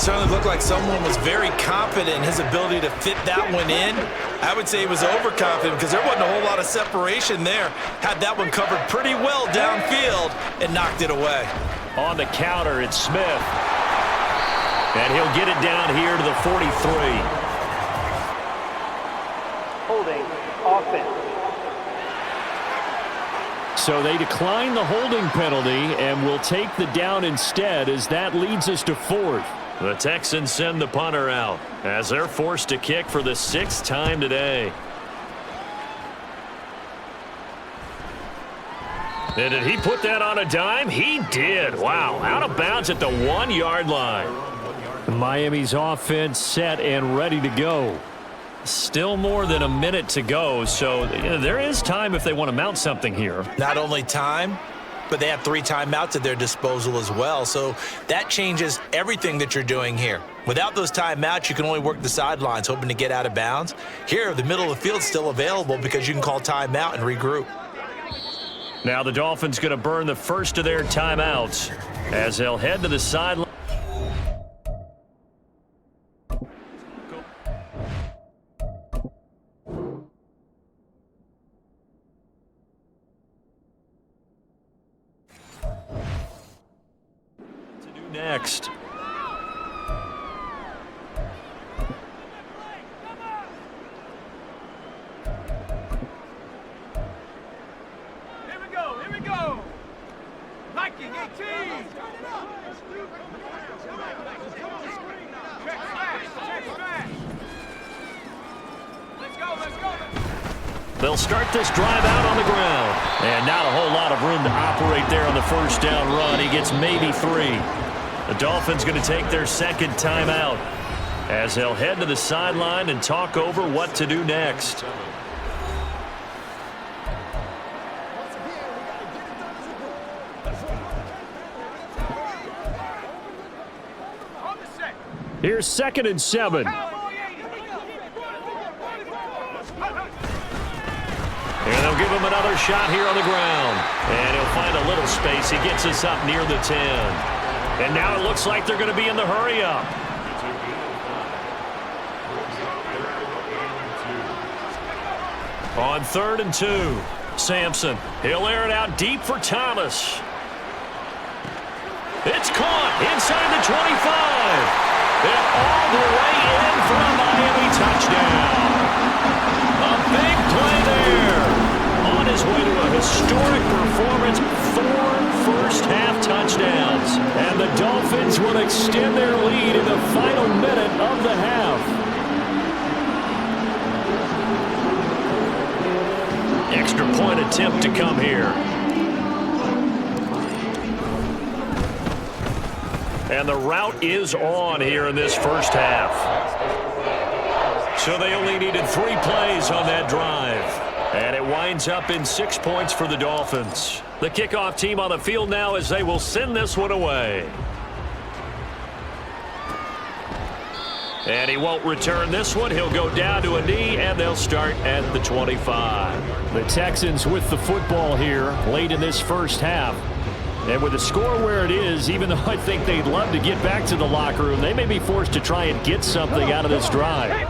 Certainly looked like someone was very confident in his ability to fit that one in. I would say he was overconfident because there wasn't a whole lot of separation there. Had that one covered pretty well downfield and knocked it away. On the counter, it's Smith. And he'll get it down here to the 43. Holding offense. So they decline the holding penalty and will take the down instead as that leads us to 4th. The Texans send the punter out as they're forced to kick for the 6th time today. And did he put that on a dime? He did. Wow, out of bounds at the 1-yard line. Miami's offense set and ready to go. Still more than a minute to go, so there is time if they want to mount something here. Not only time, but they have 3 timeouts at their disposal as well, so that changes everything that you're doing here. Without those timeouts, you can only work the sidelines, hoping to get out of bounds. Here, the middle of the field's still available because you can call timeout and regroup. Now the Dolphins going to burn the first of their timeouts as they'll head to the sideline. Next. Here we go. Viking 18. Check back. Let's go. They'll start this drive out on the ground. And not a whole lot of room to operate there on the first down run. He gets maybe 3. The Dolphins going to take their 2nd timeout as they'll head to the sideline and talk over what to do next. Here's 2nd and 7. And they'll give him another shot here on the ground. And he'll find a little space. He gets us up near the 10. And now it looks like they're going to be in the hurry-up. On 3rd and 2, Sampson. He'll air it out deep for Thomas. It's caught inside the 25. And all the way in for a Miami touchdown. A big play there. On his way to a historic performance, 4 first-half touchdowns. And the Dolphins will extend their lead in the final minute of the half. Extra point attempt to come here. And the route is on here in this first half. So they only needed 3 plays on that drive. And it winds up in 6 points for the Dolphins. The kickoff team on the field now as they will send this one away. And he won't return this one. He'll go down to a knee, and they'll start at the 25. The Texans with the football here late in this first half. And with the score where it is, even though I think they'd love to get back to the locker room, they may be forced to try and get something out of this drive.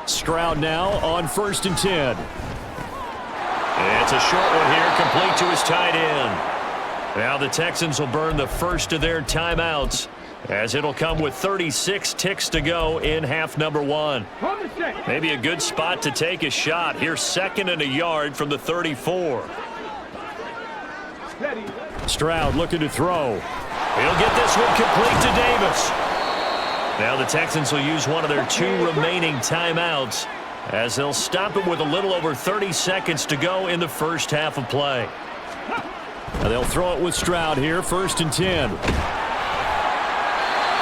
Stroud now on 1st and 10. It's a short one here, complete to his tight end. Now the Texans will burn the first of their timeouts as it'll come with 36 ticks to go in half number 1. Maybe a good spot to take a shot. Here's 2nd and a yard from the 34. Stroud looking to throw. He'll get this one complete to Davis. Now the Texans will use one of their 2 remaining timeouts as they'll stop it with a little over 30 seconds to go in the first half of play. And they'll throw it with Stroud here, 1st and 10.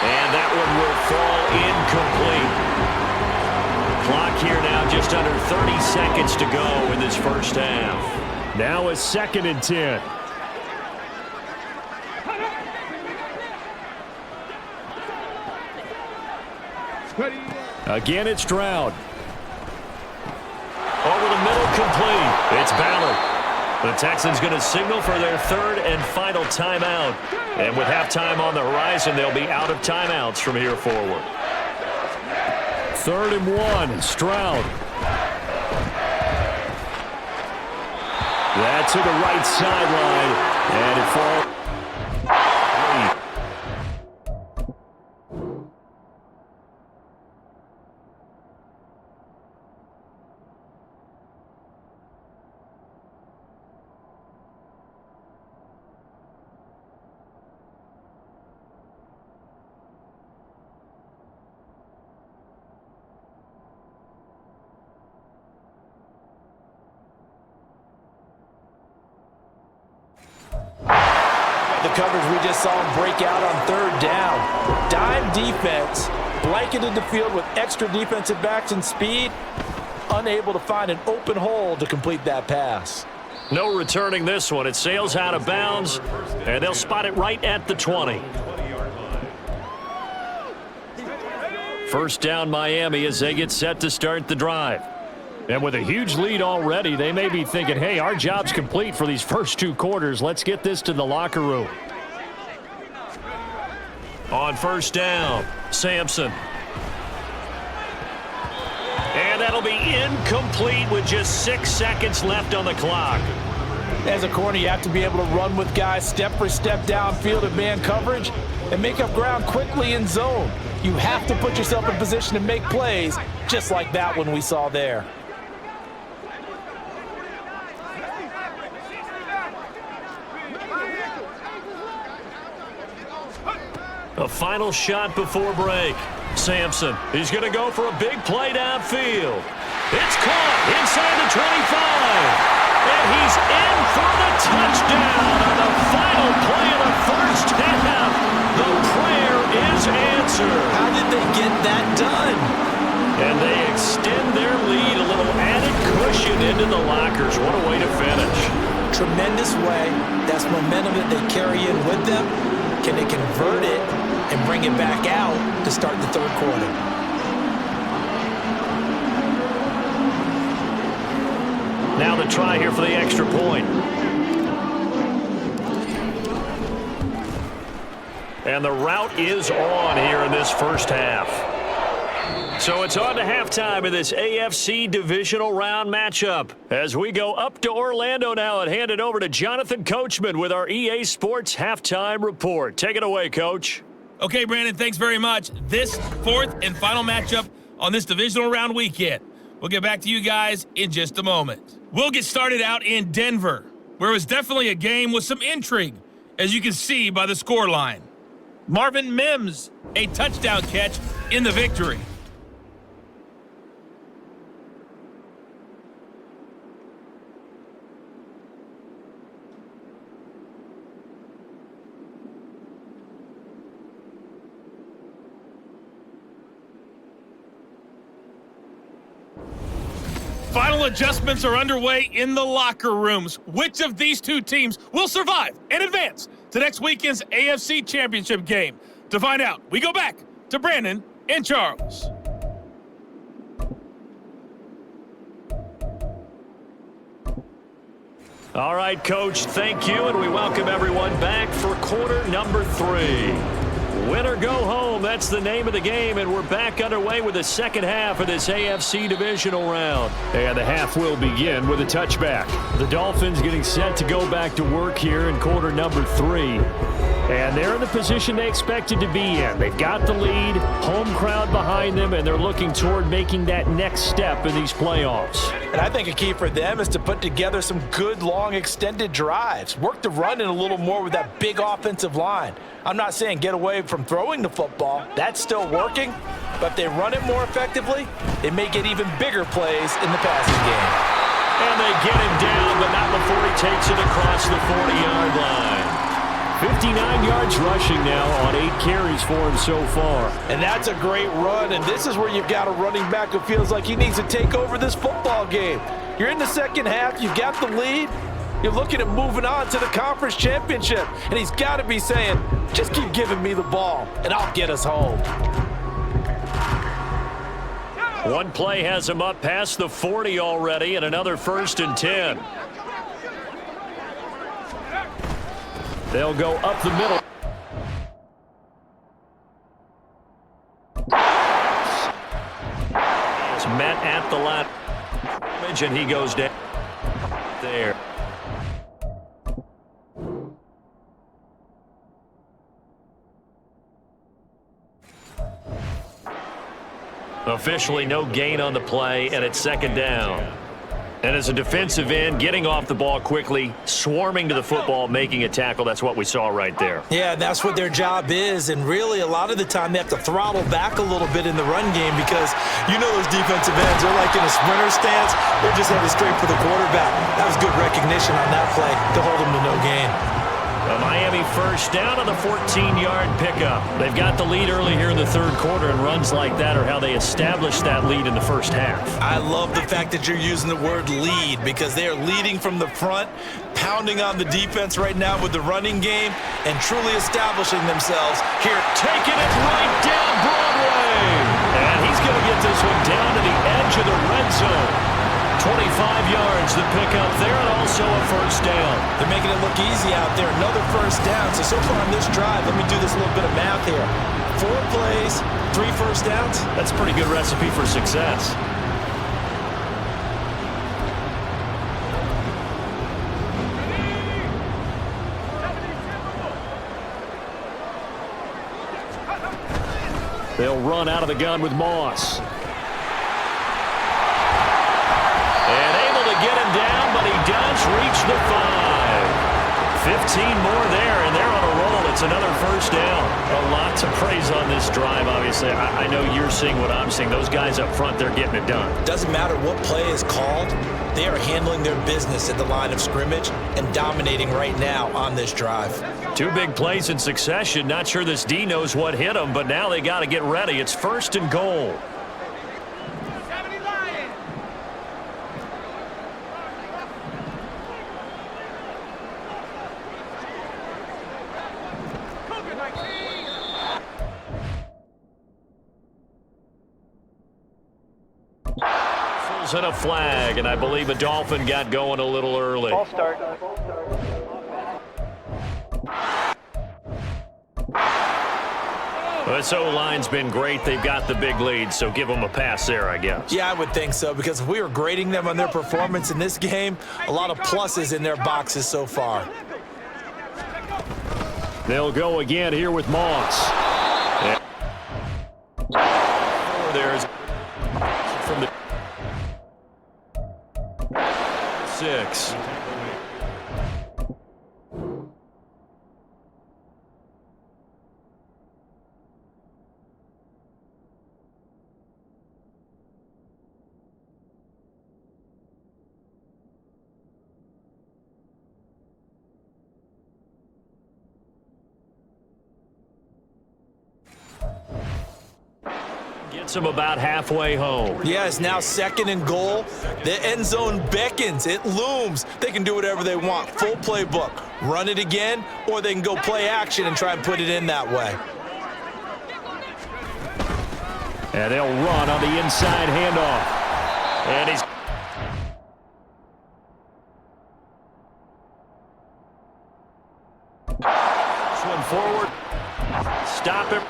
And that one will fall incomplete. Clock here now just under 30 seconds to go in this first half. Now a 2nd and 10. Again, it's Stroud. Over the middle, complete. It's Ballard. The Texans going to signal for their third and final timeout. And with halftime on the horizon, they'll be out of timeouts from here forward. 3rd and 1, Stroud. That's to the right sideline. And it falls. The coverage we just saw him break out on 3rd down. Dime defense, blanketed the field with extra defensive backs and speed, unable to find an open hole to complete that pass. No returning this one. It sails out of bounds, and they'll spot it right at the 20. First down, Miami, as they get set to start the drive. And with a huge lead already, they may be thinking, hey, our job's complete for these first 2 quarters. Let's get this to the locker room. On first down, Sampson. And that'll be incomplete with just 6 seconds left on the clock. As a corner, you have to be able to run with guys step for step downfield in man coverage and make up ground quickly in zone. You have to put yourself in position to make plays, just like that one we saw there. A final shot before break. Sampson, he's going to go for a big play downfield. It's caught inside the 25. And he's in for the touchdown on the final play of the first half. The prayer is answered. How did they get that done? And they extend their lead, a little added cushion into the lockers. What a way to finish. Tremendous way. That's momentum that they carry in with them. Can they convert it and bring it back out to start the 3rd quarter? Now the try here for the extra point. And the route is on here in this first half. So it's on to halftime of this AFC Divisional Round matchup. As we go up to Orlando now and hand it over to Jonathan Coachman with our EA Sports Halftime Report. Take it away, Coach. Okay, Brandon, thanks very much. This 4th and final matchup on this Divisional Round weekend. We'll get back to you guys in just a moment. We'll get started out in Denver, where it was definitely a game with some intrigue, as you can see by the scoreline. Marvin Mims, a touchdown catch in the victory. Final adjustments are underway in the locker rooms. Which of these 2 teams will survive and advance to next weekend's AFC Championship game? To find out, we go back to Brandon and Charles. All right, Coach, thank you, and we welcome everyone back for quarter number 3. Win or go home, that's the name of the game, and we're back underway with the second half of this AFC Divisional Round. And the half will begin with a touchback. The Dolphins getting set to go back to work here in quarter number 3. And they're in the position they expected to be in. They've got the lead, home crowd behind them, and they're looking toward making that next step in these playoffs. And I think a key for them is to put together some good, long, extended drives. Work the run in a little more with that big offensive line. I'm not saying get away from throwing the football. That's still working. But if they run it more effectively, they may get even bigger plays in the passing game. And they get him down, but not before he takes it across the 40-yard line. 59 yards rushing now on 8 carries for him so far. And that's a great run, and this is where you've got a running back who feels like he needs to take over this football game. You're in the second half, you've got the lead, you're looking at moving on to the conference championship, and he's got to be saying, just keep giving me the ball, and I'll get us home. One play has him up past the 40 already, and another 1st and 10. They'll go up the middle. It's met at the line, and he goes down there. Officially no gain on the play, and it's 2nd down. And as a defensive end, getting off the ball quickly, swarming to the football, making a tackle, that's what we saw right there. Yeah, that's what their job is, and really a lot of the time they have to throttle back a little bit in the run game because you know those defensive ends, they're like in a sprinter stance, they're just headed straight for the quarterback. That was good recognition on that play to hold them to no gain. A Miami 1st down on the 14-yard pickup. They've got the lead early here in the 3rd quarter, and runs like that are how they establish that lead in the 1st half. I love the fact that you're using the word lead because they are leading from the front, pounding on the defense right now with the running game, and truly establishing themselves here. Taking it right down Broadway. And he's going to get this one down to the edge of the red zone. 25 yards, the pickup there, and also a 1st down. They're making it look easy out there. Another 1st down. So far on this drive, let me do this little bit of math here. 4 plays, 3 1st downs. That's a pretty good recipe for success. They'll run out of the gun with Moss. And able to get him down, but he does reach the 5. 15 more there, and they're on a roll. It's another 1st down. A lot to praise on this drive, obviously. I know you're seeing what I'm seeing. Those guys up front, they're getting it done. Doesn't matter what play is called. They are handling their business at the line of scrimmage and dominating right now on this drive. 2 big plays in succession. Not sure this D knows what hit them, but now they got to get ready. It's 1st and goal. And a flag, and I believe a Dolphin got going a little early. Ball start. This O-line's been great. They've got the big lead, so give them a pass there, I guess. Yeah, I would think so, because if we were grading them on their performance in this game, a lot of pluses in their boxes so far. They'll go again here with Moss. There's from the 6. Gets him about halfway home. Yeah, it's now 2nd and goal. The end zone beckons. It looms. They can do whatever they want. Full playbook. Run it again, or they can go play action and try and put it in that way. And they'll run on the inside handoff. And he's swing forward. Stop him.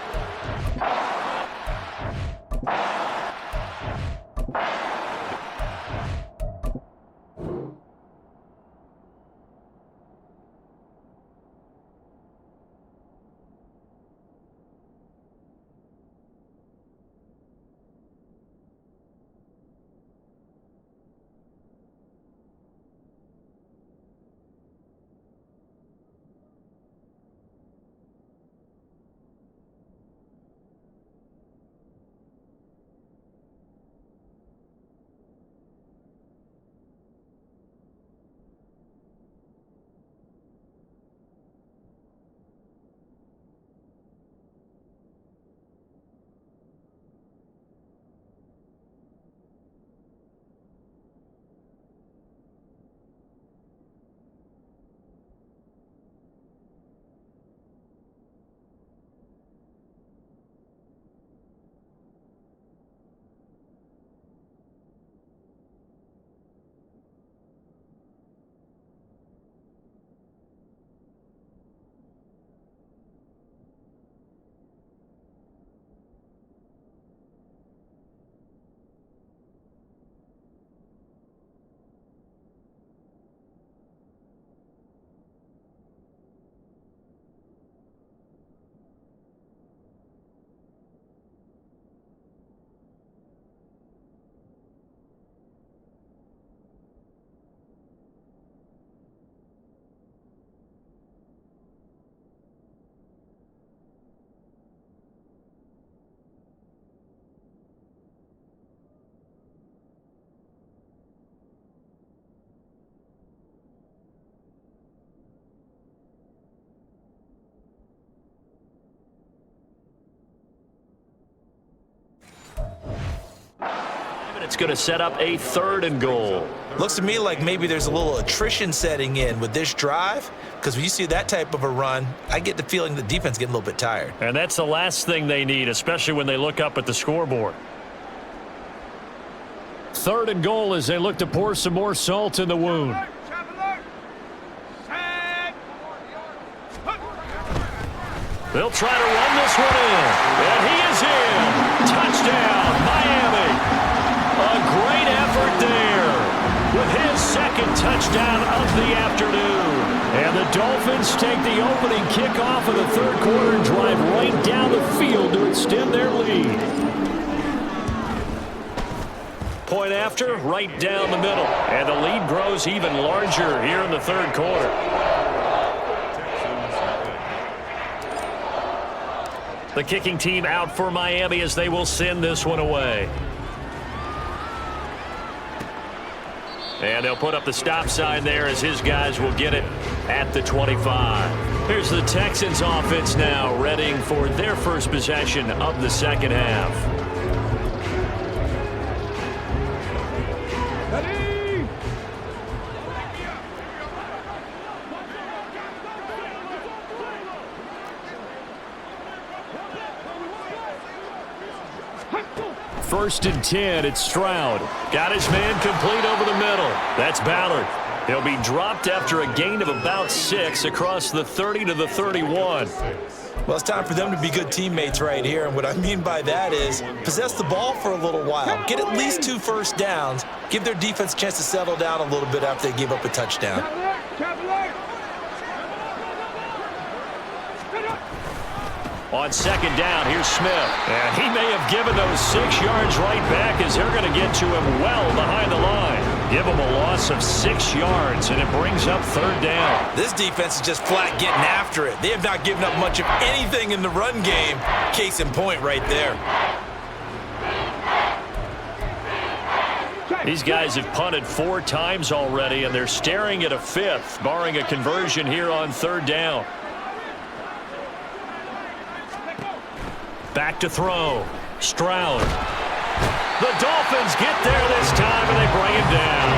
It's going to set up a 3rd and goal. Looks to me like maybe there's a little attrition setting in with this drive, because when you see that type of a run, I get the feeling the defense is getting a little bit tired. And that's the last thing they need, especially when they look up at the scoreboard. 3rd and goal as they look to pour some more salt in the wound. They'll try to run this one in, and he is in. Touchdown, Miami. A great effort there with his 2nd touchdown of the afternoon. And the Dolphins take the opening kickoff of the 3rd quarter and drive right down the field to extend their lead. Point after, right down the middle. And the lead grows even larger here in the 3rd quarter. The kicking team out for Miami as they will send this one away. And they'll put up the stop sign there as his guys will get it at the 25. Here's the Texans offense now, readying for their first possession of the 2nd half. First and 10, it's Stroud. Got his man complete over the middle. That's Ballard. He'll be dropped after a gain of about 6 across the 30 to the 31. Well, it's time for them to be good teammates right here, and what I mean by that is possess the ball for a little while. Get at least 2 first downs. Give their defense a chance to settle down a little bit after they give up a touchdown. On 2nd down, here's Smith. And he may have given those 6 yards right back as they're going to get to him well behind the line. Give him a loss of 6 yards, and it brings up 3rd down. This defense is just flat getting after it. They have not given up much of anything in the run game. Case in point right there. These guys have punted 4 times already, and they're staring at a 5th, barring a conversion here on 3rd down. Back to throw. Stroud. The Dolphins get there this time, and they bring him down.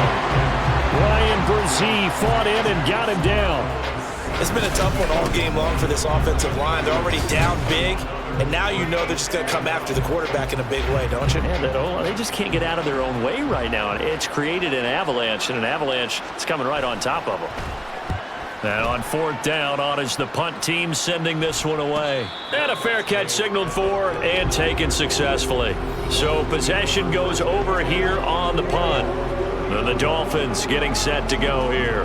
Ryan Brzee fought in and got him down. It's been a tough one all game long for this offensive line. They're already down big, and now you know they're just going to come after the quarterback in a big way, don't you? Yeah, they just can't get out of their own way right now. It's created an avalanche, and an avalanche is coming right on top of them. And on 4th down, on is the punt team sending this one away. And a fair catch signaled for and taken successfully. So possession goes over here on the punt. And the Dolphins getting set to go here.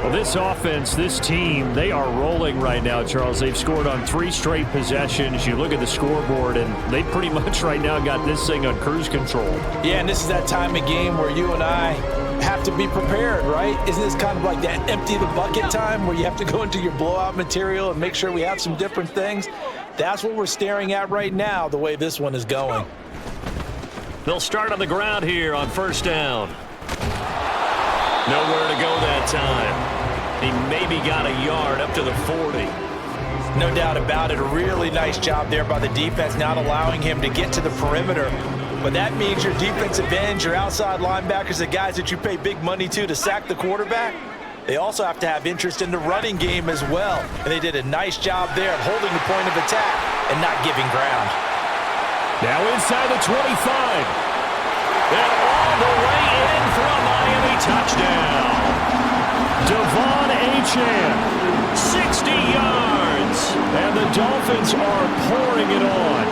Well, this offense, this team, they are rolling right now, Charles. They've scored on 3 straight possessions. You look at the scoreboard, and they pretty much right now got this thing on cruise control. Yeah, and this is that time of game where you and I have to be prepared, right? Isn't this kind of like that empty the bucket time where you have to go into your blowout material and make sure we have some different things? That's what we're staring at right now, the way this one is going. They'll start on the ground here on 1st down. Nowhere to go that time. He maybe got a yard up to the 40. No doubt about it. A really nice job there by the defense, not allowing him to get to the perimeter. But that means your defensive ends, your outside linebackers, the guys that you pay big money to sack the quarterback, they also have to have interest in the running game as well. And they did a nice job there of holding the point of attack and not giving ground. Now inside the 25. And all the way in for a Miami touchdown. Devon Achane, 60 yards. And the Dolphins are pouring it on.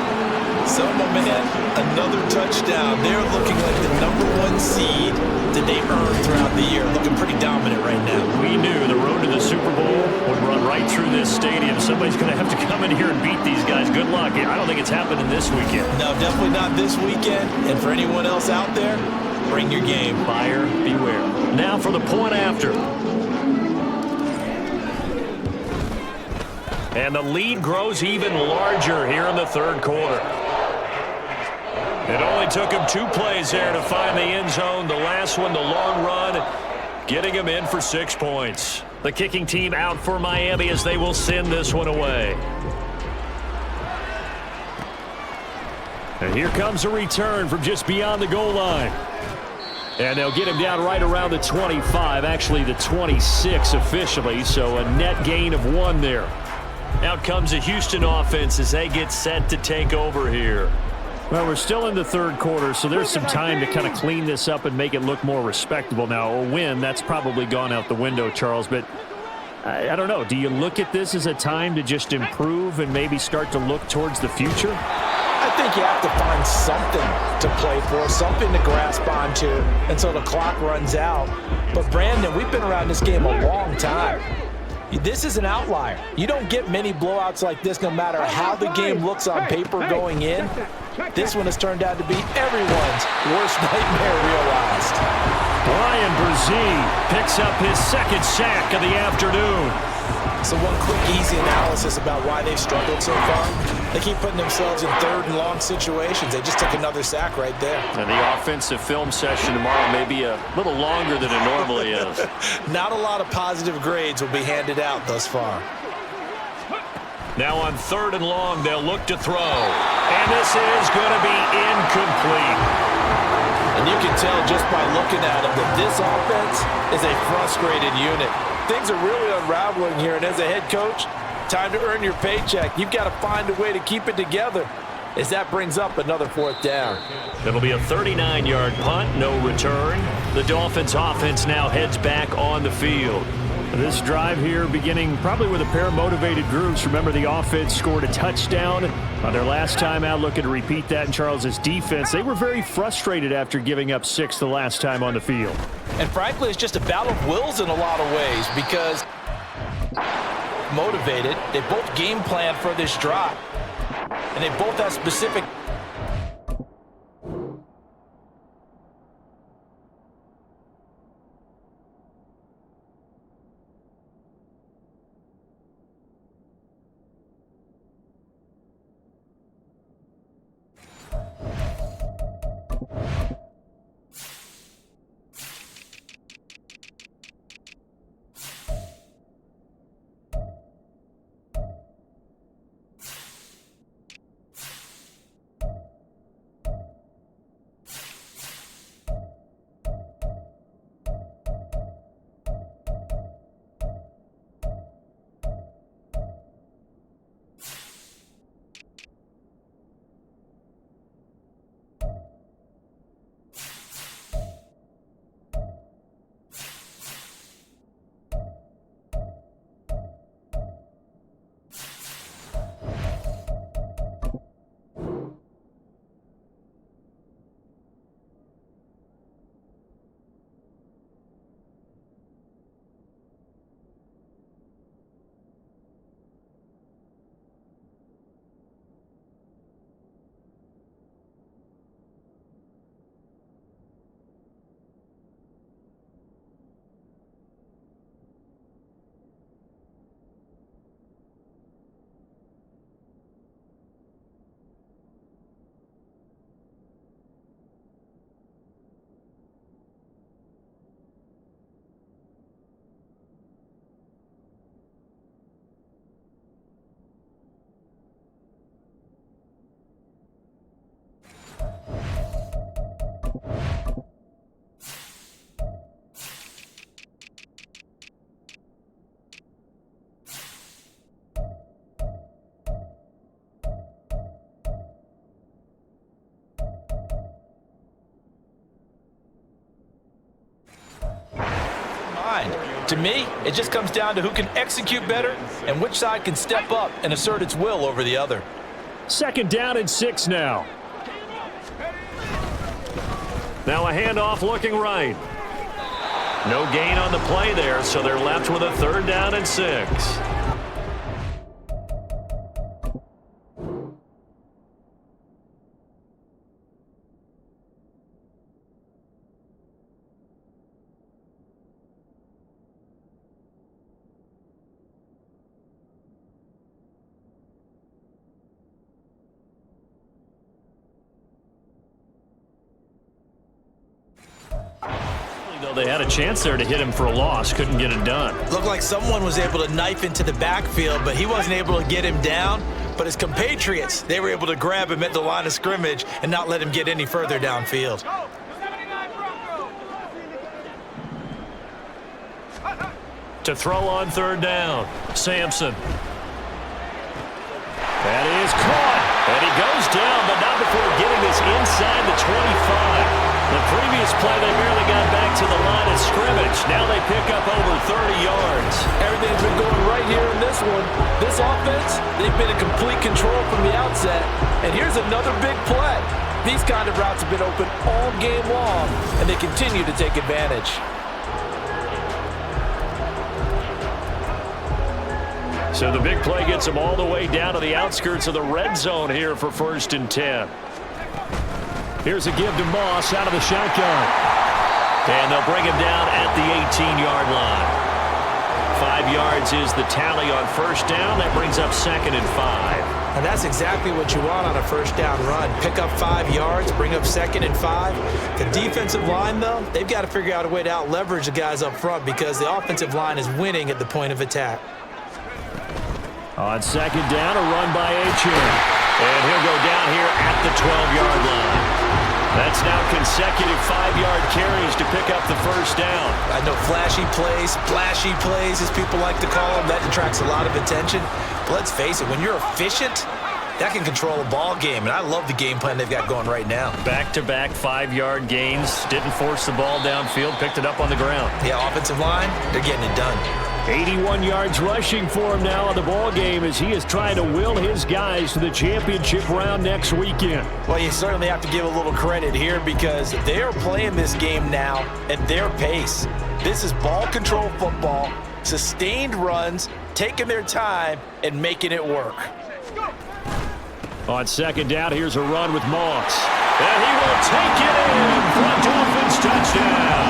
So, my man, another touchdown. They're looking like the #1 seed that they earned throughout the year. Looking pretty dominant right now. We knew the road to the Super Bowl would run right through this stadium. Somebody's going to have to come in here and beat these guys. Good luck. I don't think it's happening this weekend. No, definitely not this weekend. And for anyone else out there, bring your game. Buyer beware. Now for the point after. And the lead grows even larger here in the 3rd quarter. It only took him 2 plays there to find the end zone. The last one, the long run, getting him in for 6 points. The kicking team out for Miami as they will send this one away. And here comes a return from just beyond the goal line. And they'll get him down right around the 25, actually the 26 officially, so a net gain of 1 there. Out comes the Houston offense as they get set to take over here. Well, we're still in the third quarter, so there's some time to kind of clean this up and make it look more respectable. Now, a win, that's probably gone out the window, Charles, but I don't know. Do you look at this as a time to just improve and maybe start to look towards the future? I think you have to find something to play for, something to grasp onto until the clock runs out. But, Brandon, we've been around this game a long time. This is an outlier. You don't get many blowouts like this no matter how the game looks on paper going in. This one has turned out to be everyone's worst nightmare realized. Brian Brzee picks up his second sack of the afternoon. So one quick, easy analysis about why they've struggled so far. They keep putting themselves in third and long situations. They just took another sack right there. And the offensive film session tomorrow may be a little longer than it normally is. Not a lot of positive grades will be handed out thus far. Now on 3rd and long, they'll look to throw. And this is going to be incomplete. And you can tell just by looking at them that this offense is a frustrated unit. Things are really unraveling here, and as a head coach, time to earn your paycheck. You've got to find a way to keep it together as that brings up another 4th down. It'll be a 39-yard punt, no return. The Dolphins offense now heads back on the field. This drive here beginning probably with a pair of motivated groups. Remember, the offense scored a touchdown on their last time out. Looking to repeat that in Charles's defense. They were very frustrated after giving up 6 the last time on the field. And frankly, it's just a battle of wills in a lot of ways because motivated, they both game plan for this drive. And they both have specific To me, it just comes down to who can execute better and which side can step up and assert its will over the other. 2nd down and 6 now. Now a handoff looking right. No gain on the play there, so they're left with a 3rd down and 6. They had a chance there to hit him for a loss. Couldn't get it done. Looked like someone was able to knife into the backfield, but he wasn't able to get him down. but his compatriots, they were able to grab him at the line of scrimmage and not let him get any further downfield. To throw on third down, Sampson. That is caught, and he goes down, but not before getting this inside the 25. The previous play, they barely got back to the line of scrimmage. Now they pick up over 30 yards. Everything's been going right here in this one. This offense, they've been in complete control from the outset. And here's another big play. These kind of routes have been open all game long, and they continue to take advantage. So the big play gets them all the way down to the outskirts of the red zone here for 1st and 10. Here's a give to Moss out of the shotgun. And they'll bring him down at the 18-yard line. 5 yards is the tally on first down. That brings up 2nd and 5. And that's exactly what you want on a first down run. Pick up 5 yards, bring up 2nd and 5. The defensive line, though, they've got to figure out a way to out-leverage the guys up front because the offensive line is winning at the point of attack. On 2nd down, a run by Achane. And he'll go down here at the 12-yard line. That's now consecutive 5-yard carries to pick up the first down. I know flashy plays, splashy plays, as people like to call them, that attracts a lot of attention. But let's face it, when you're efficient, that can control a ball game. And I love the game plan they've got going right now. Back-to-back 5-yard gains. Didn't force the ball downfield. Picked it up on the ground. Yeah, offensive line, they're getting it done. 81 yards rushing for him now in the ball game as he is trying to will his guys to the championship round next weekend. Well, you certainly have to give a little credit here because they are playing this game now at their pace. This is ball control football, sustained runs, taking their time, and making it work. On 2nd down, here's a run with Moss. And he will take it in for a Dolphins touchdown.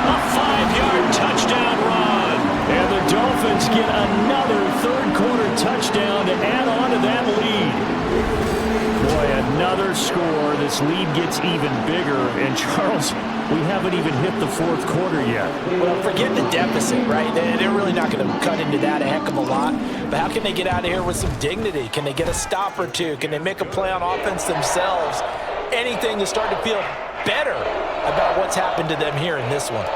A 5-yard touchdown run. And the Dolphins get another third-quarter touchdown to add on to that lead. Boy, another score. This lead gets even bigger. And, Charles, we haven't even hit the 4th quarter yet. Well, forget the deficit, right? They're really not going to cut into that a heck of a lot. But how can they get out of here with some dignity? Can they get a stop or two? Can they make a play on offense themselves? Anything to start to feel better about what's happened to them here in this one.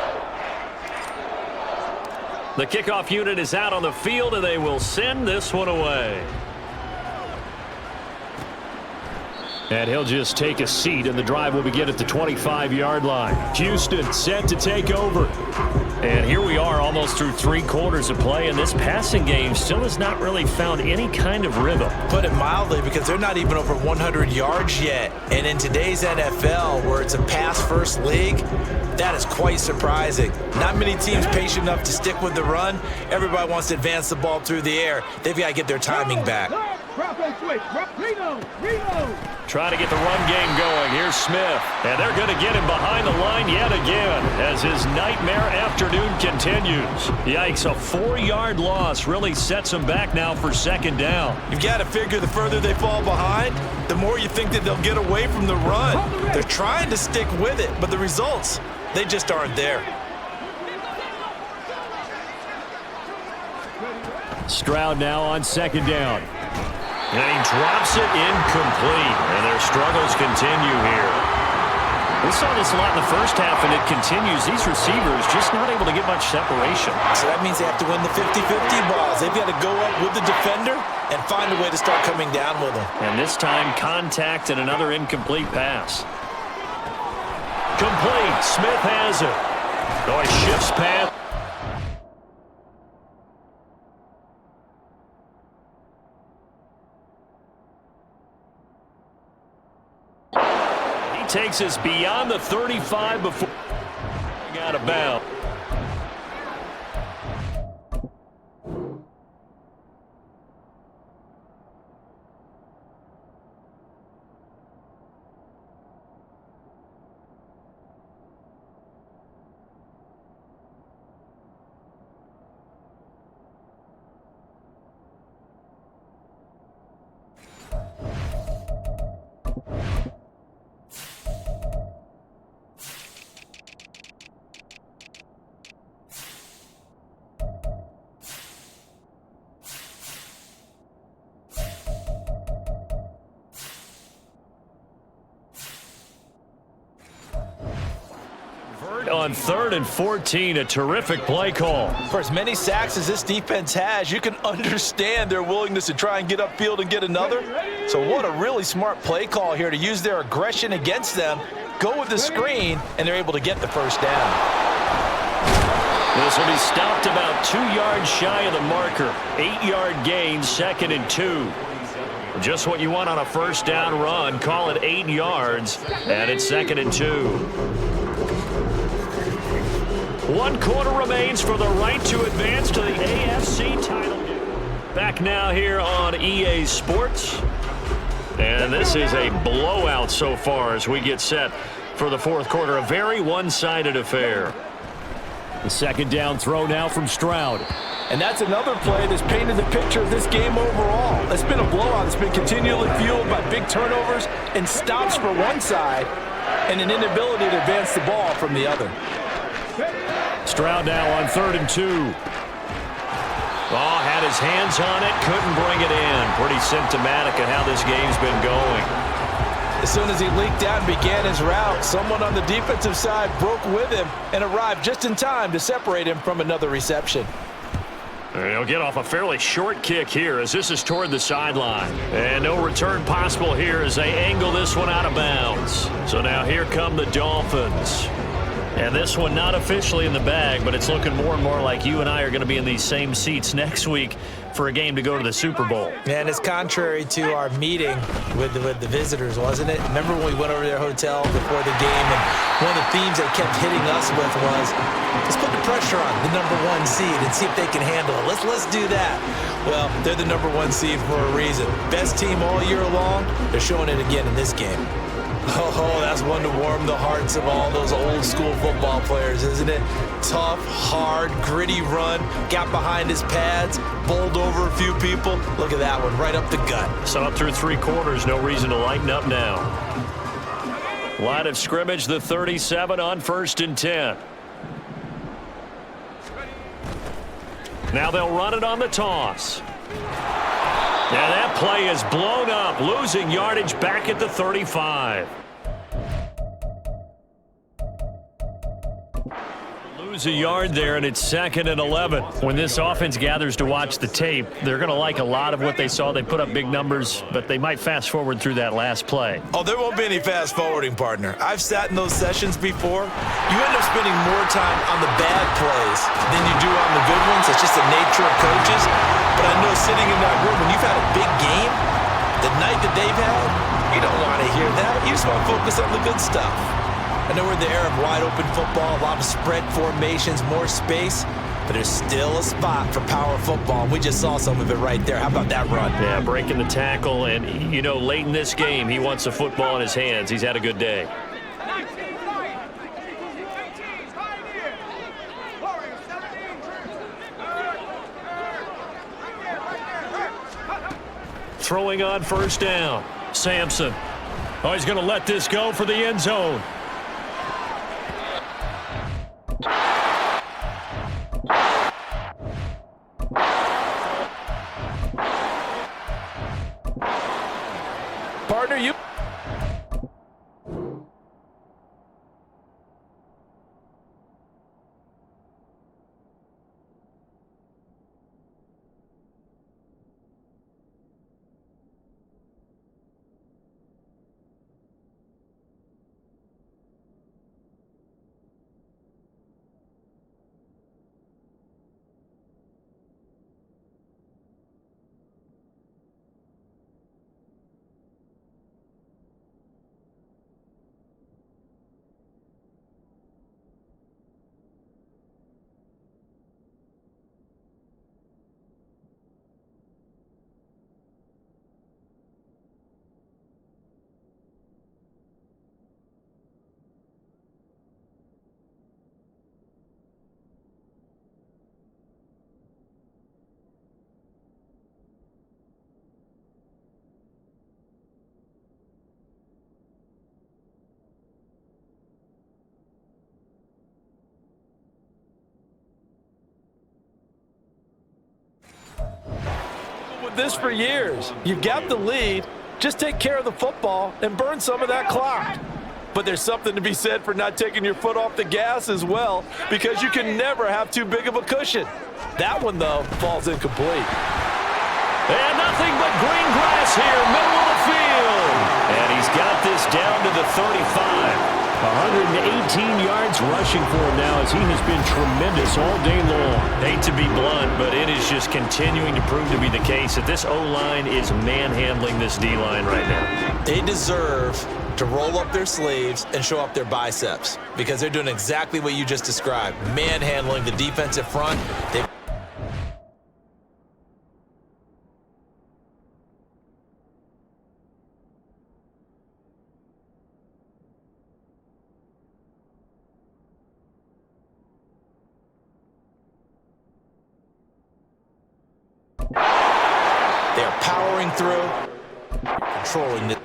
The kickoff unit is out on the field, and they will send this one away. And he'll just take a seat, and the drive will begin at the 25-yard line. Houston set to take over. And here we are almost through 3 quarters of play, and this passing game still has not really found any kind of rhythm. Put it mildly, because they're not even over 100 yards yet. And in today's NFL, where it's a pass-first league, that is quite surprising. Not many teams patient enough to stick with the run. Everybody wants to advance the ball through the air. They've got to get their timing back. Trying to get the run game going. Here's Smith. And they're going to get him behind the line yet again as his nightmare afternoon continues. Yikes, a 4-yard loss really sets them back now for 2nd down. You've got to figure the further they fall behind, the more you think that they'll get away from the run. They're trying to stick with it, but the results, they just aren't there. Stroud now on 2nd down. And he drops it incomplete. And their struggles continue here. We saw this a lot in the first half, and it continues. These receivers just not able to get much separation. So that means they have to win the 50-50 balls. They've got to go up with the defender and find a way to start coming down with them. And this time, contact and another incomplete pass. Complete. Smith has it. Oh, he shifts pass. Takes us beyond the 35 before out of bounds. On 3rd and 14, a terrific play call. For as many sacks as this defense has, you can understand their willingness to try and get upfield and get another. So what a really smart play call here to use their aggression against them, go with the screen, and they're able to get the first down. This will be stopped about 2 yards shy of the marker. 8-yard gain, 2nd and 2. Just what you want on a first down run. Call it 8 yards, and it's 2nd and 2. 1 quarter remains for the right to advance to the AFC title game. Back now here on EA Sports. And this is a blowout so far as we get set for the 4th quarter. A very one-sided affair. The 2nd down throw now from Stroud. And that's another play that's painted the picture of this game overall. It's been a blowout. It's been continually fueled by big turnovers and stops for one side and an inability to advance the ball from the other. Stroud now on 3rd and 2. Oh, had his hands on it, couldn't bring it in. Pretty symptomatic of how this game's been going. As soon as he leaked out and began his route, someone on the defensive side broke with him and arrived just in time to separate him from another reception. He'll get off a fairly short kick here as this is toward the sideline. And no return possible here as they angle this one out of bounds. So now here come the Dolphins. And this one not officially in the bag, but it's looking more and more like you and I are going to be in these same seats next week for a game to go to the Super Bowl. And it's contrary to our meeting with the visitors, wasn't it? Remember when we went over to their hotel before the game, and one of the themes they kept hitting us with was, let's put the pressure on the #1 seed and see if they can handle it. Let's do that. Well, they're the #1 seed for a reason. Best team all year long. They're showing it again in this game. Oh, that's one to warm the hearts of all those old school football players, isn't it? Tough, hard, gritty run, got behind his pads, bowled over a few people. Look at that one, right up the gut. So up through 3 quarters, no reason to lighten up now. Line of scrimmage, the 37 on 1st and 10. Now they'll run it on the toss. Now that play is blown up, losing yardage back at the 35. Lose a yard there, and it's 2nd and 11. When this offense gathers to watch the tape, they're going to like a lot of what they saw. They put up big numbers, but they might fast forward through that last play. Oh, there won't be any fast forwarding, partner. I've sat in those sessions before. You end up spending more time on the bad plays than you do on the good ones. It's just the nature of coaches. But I know sitting in that room, when you've had a big game, the night that they've had, you don't want to hear that. You just want to focus on the good stuff. I know we're in the era of wide-open football, a lot of spread formations, more space, but there's still a spot for power football, and we just saw some of it right there. How about that run? Yeah, breaking the tackle, and, you know, late in this game, he wants the football in his hands. He's had a good day. Throwing on 1st down. Sampson. Oh, he's going to let this go for the end zone. Partner, you... this for years. You've got the lead. Just take care of the football and burn some of that clock. But there's something to be said for not taking your foot off the gas as well, because you can never have too big of a cushion. That one, though, falls incomplete. And nothing but green grass here, middle of the field. And he's got this down to the 35. 118 yards rushing for him now as he has been tremendous all day long. Hate to be blunt, but it is just continuing to prove to be the case that this O-line is manhandling this D-line right now. They deserve to roll up their sleeves and show up their biceps because they're doing exactly what you just described, manhandling the defensive front. They are powering through, controlling the...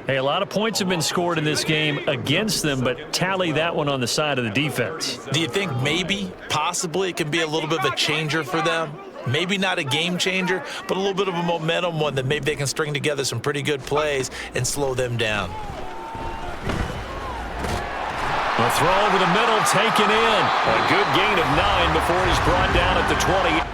Hey, a lot of points have been scored in this game against them, but tally that one on the side of the defense. Do you think maybe, possibly, it can be a little bit of a changer for them? Maybe not a game changer, but a little bit of a momentum one that maybe they can string together some pretty good plays and slow them down. A throw over the middle, taken in. A good gain of 9 before he's brought down at the 20.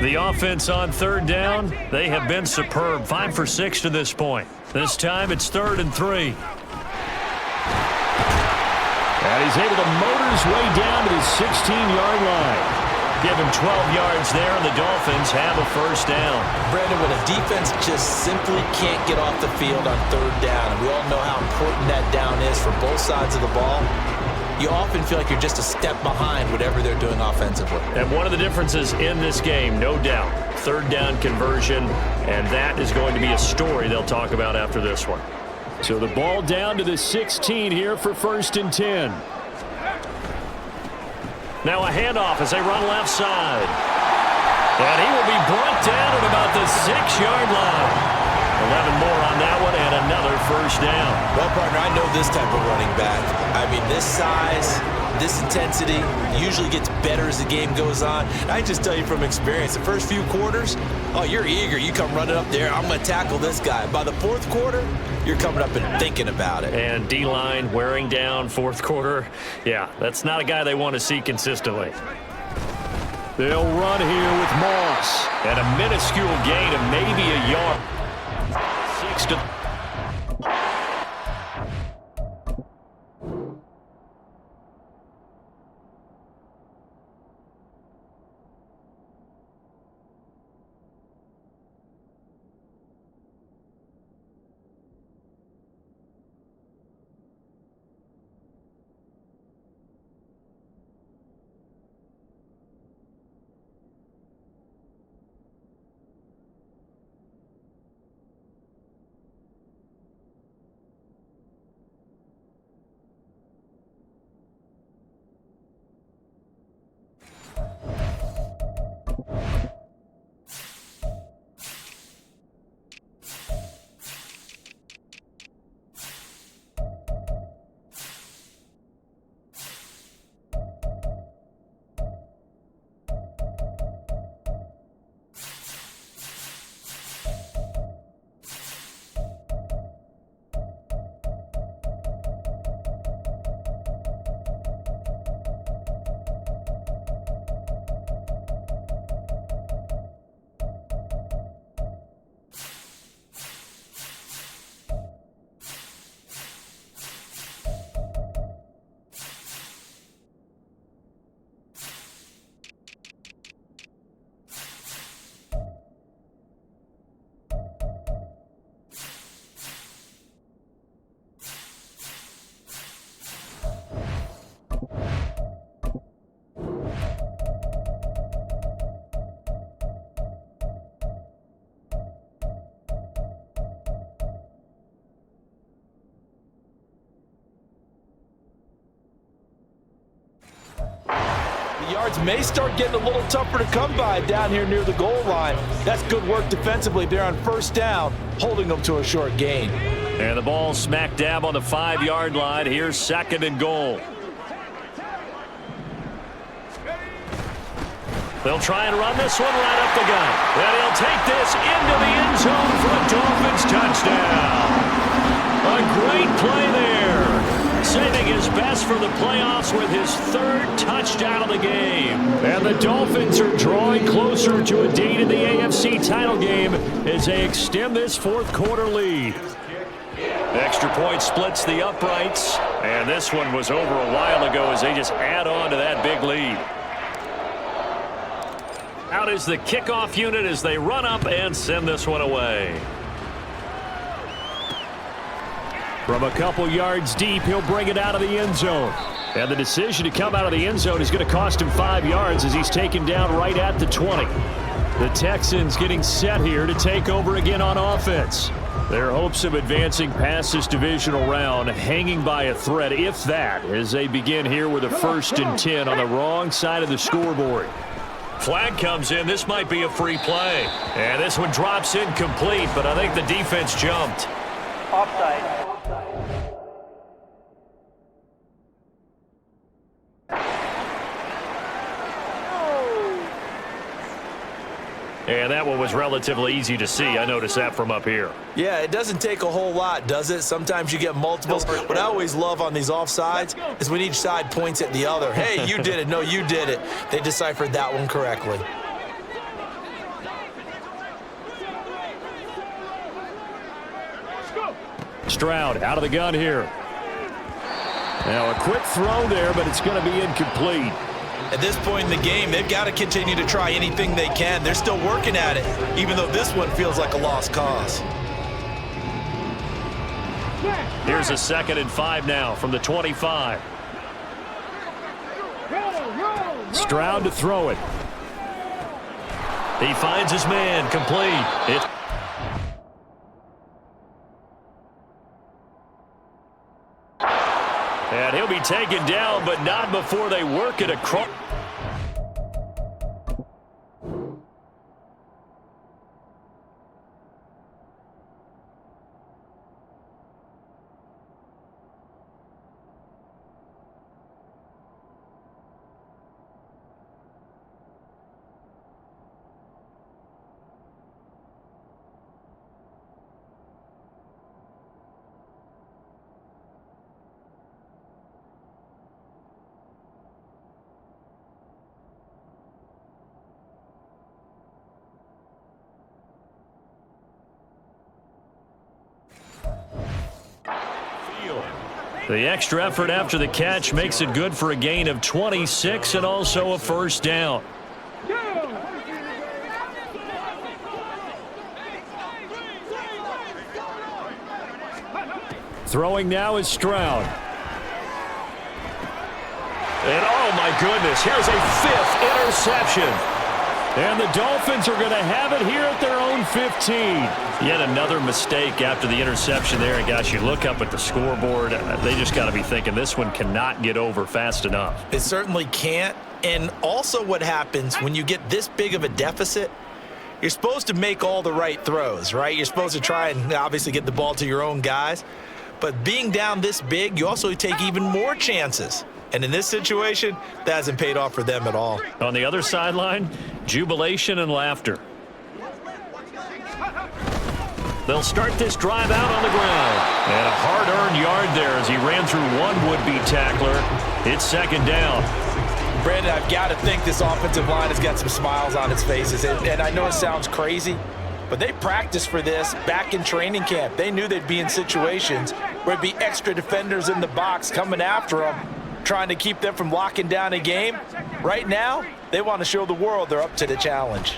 The offense on third down, they have been superb. 5 for 6 to this point. This time it's 3rd and 3. And he's able to motor his way down to the 16-yard line. Give him 12 yards there, and the Dolphins have a first down. Brandon, when a defense just simply can't get off the field on third down, and we all know how important that down is for both sides of the ball, you often feel like you're just a step behind whatever they're doing offensively. And one of the differences in this game, no doubt, third down conversion, and that is going to be a story they'll talk about after this one. So the ball down to the 16 here for 1st and 10. Now a handoff as they run left side. And he will be brought down at about the 6-yard line. 11 more on that one and another first down. Well, partner, I know this type of running back. I mean, this size, this intensity usually gets better as the game goes on. And I just tell you from experience, the first few quarters, oh, you're eager. You come running up there, I'm going to tackle this guy. By the 4th quarter, you're coming up and thinking about it. And D-line wearing down 4th quarter. Yeah, that's not a guy they want to see consistently. They'll run here with Moss. And a minuscule gain of maybe a yard. 6 to... The yards may start getting a little tougher to come by down here near the goal line. That's good work defensively there on first down, holding them to a short gain. And the ball smack dab on the 5-yard line. Here's 2nd and goal. They'll try and run this one right up the gut. And he'll take this into the end zone for a Dolphins touchdown. A great play there. Saving his best for the playoffs with his 3rd touchdown of the game. And the Dolphins are drawing closer to a date in the AFC title game as they extend this 4th quarter lead. Extra point splits the uprights. And this one was over a while ago as they just add on to that big lead. Out is the kickoff unit as they run up and send this one away. From a couple yards deep, he'll bring it out of the end zone. And the decision to come out of the end zone is going to cost him 5 yards as he's taken down right at the 20. The Texans getting set here to take over again on offense. Their hopes of advancing past this divisional round hanging by a thread, if that, as they begin here with a 1st and 10 on the wrong side of the scoreboard. Flag comes in. This might be a free play. And this one drops incomplete, but I think the defense jumped. Offside. And that one was relatively easy to see. I noticed that from up here. Yeah, it doesn't take a whole lot, does it? Sometimes you get multiples. What I always love on these offsides is when each side points at the other. Hey, you did it. No, you did it. They deciphered that one correctly. Stroud out of the gun here. Now a quick throw there, but it's going to be incomplete. At this point in the game, they've got to continue to try anything they can. They're still working at it, even though this one feels like a lost cause. Here's a 2nd and 5 now from the 25. Stroud to throw it. He finds his man, complete. And he'll be taken down, but not before they work it across. The extra effort after the catch makes it good for a gain of 26 and also a 1st down. Throwing now is Stroud. And oh my goodness, here's a 5th interception. And the Dolphins are going to have it here at their own 15. Yet another mistake after the interception there. And gosh, you look up at the scoreboard, they just got to be thinking this one cannot get over fast enough. It certainly can't. And also what happens when you get this big of a deficit, you're supposed to make all the right throws, right? You're supposed to try and obviously get the ball to your own guys. But being down this big, you also take even more chances. And in this situation, that hasn't paid off for them at all. On the other sideline, jubilation and laughter. They'll start this drive out on the ground. And a hard-earned yard there as he ran through one would-be tackler. It's 2nd down. Brandon, I've got to think this offensive line has got some smiles on its faces. And I know it sounds crazy, but they practiced for this back in training camp. They knew they'd be in situations where it'd be extra defenders in the box coming after them, trying to keep them from locking down a game. Right now, they want to show the world they're up to the challenge.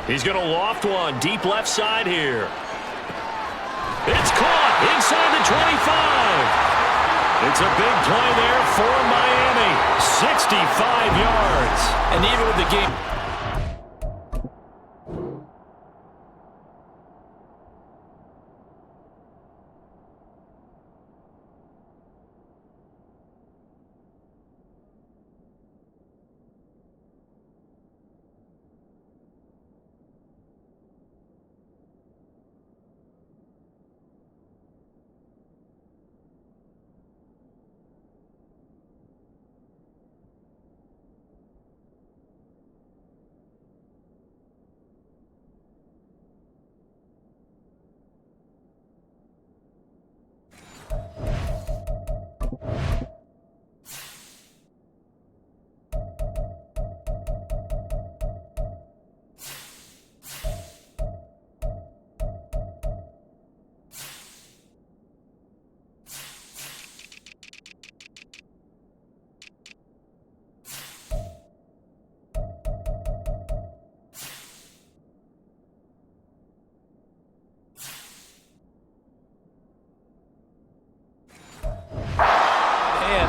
He's going to loft one deep left side here. It's caught inside the 25. It's a big play there for Miami. 65 yards. And even with the game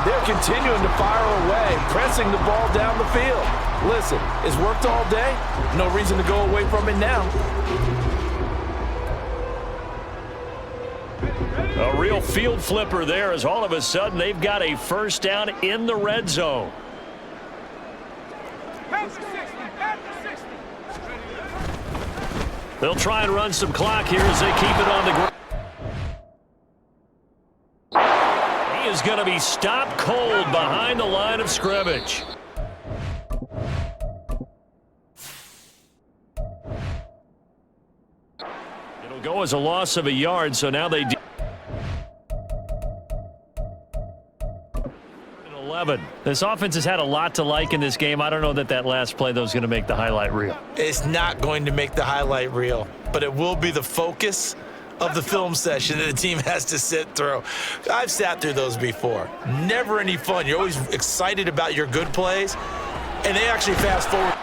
They're continuing to fire away, pressing the ball down the field. Listen, it's worked all day. No reason to go away from it now. A real field flipper there as all of a sudden they've got a first down in the red zone. They'll try and run some clock here as they keep it on the ground. He is going to be stopped cold behind the line of scrimmage. It'll go as a loss of a yard, so now they 11. This offense has had a lot to like in this game. I don't know that last play, though, is going to make the highlight reel. It's not going to make the highlight reel, but it will be the focus of the film session that the team has to sit through. I've sat through those before. Never any fun. You're always excited about your good plays, and they actually fast forward.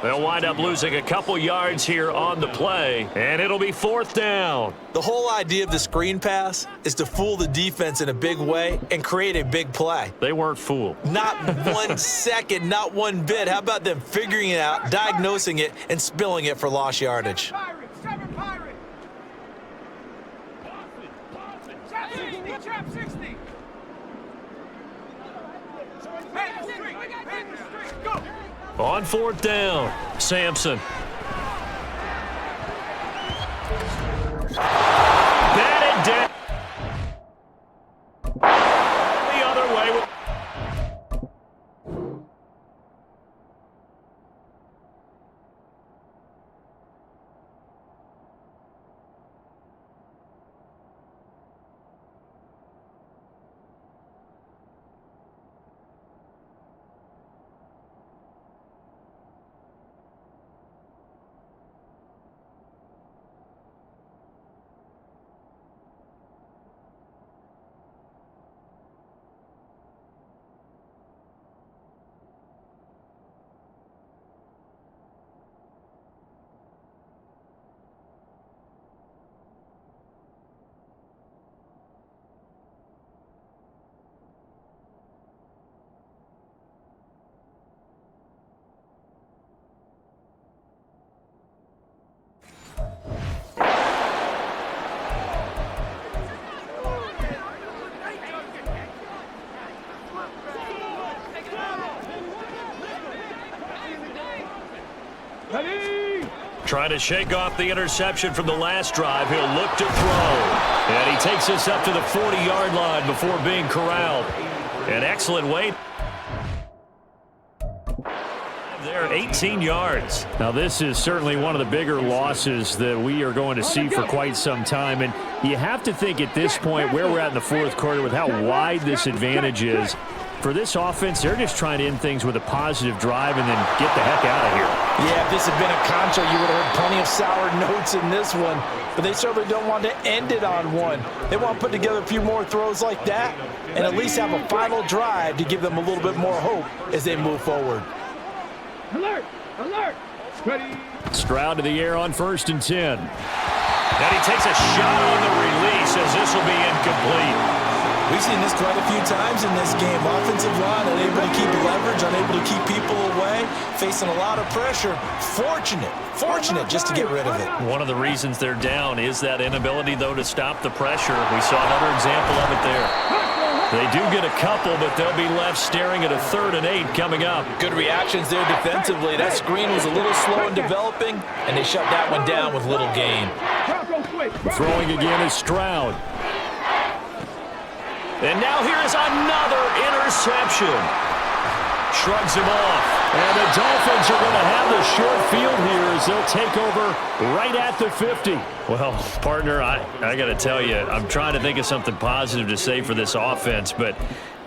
They'll wind up losing a couple yards here on the play, and it'll be fourth down. The whole idea of the screen pass is to fool the defense in a big way and create a big play. They weren't fooled. Not 1 second, not one bit. How about them figuring it out, diagnosing it, and spilling it for lost yardage? On fourth down, Sampson. Batted down. The other way. Trying to shake off the interception from the last drive. He'll look to throw. And he takes us up to the 40-yard line before being corralled. An excellent way. There, 18 yards. Now, this is certainly one of the bigger losses that we are going to see for quite some time. And you have to think at this point where we're at in the fourth quarter with how wide this advantage is. For this offense, they're just trying to end things with a positive drive and then get the heck out of here. Yeah, if this had been a concho, you would have heard plenty of sour notes in this one. But they certainly don't want to end it on one. They want to put together a few more throws like that and at least have a final drive to give them a little bit more hope as they move forward. Alert! Alert! Ready? Stroud to the air on 1st and 10. And he takes a shot on the release as this will be incomplete. We've seen this quite a few times in this game. Offensive line unable to keep leverage, unable to keep people away, facing a lot of pressure. Fortunate just to get rid of it. One of the reasons they're down is that inability, though, to stop the pressure. We saw another example of it there. They do get a couple, but they'll be left staring at a 3rd and 8 coming up. Good reactions there defensively. That screen was a little slow in developing, and they shut that one down with little gain. Throwing again is Stroud. And now here's another interception. Shrugs him off. And the Dolphins are going to have the short field here as they'll take over right at the 50. Well, partner, I got to tell you, I'm trying to think of something positive to say for this offense, but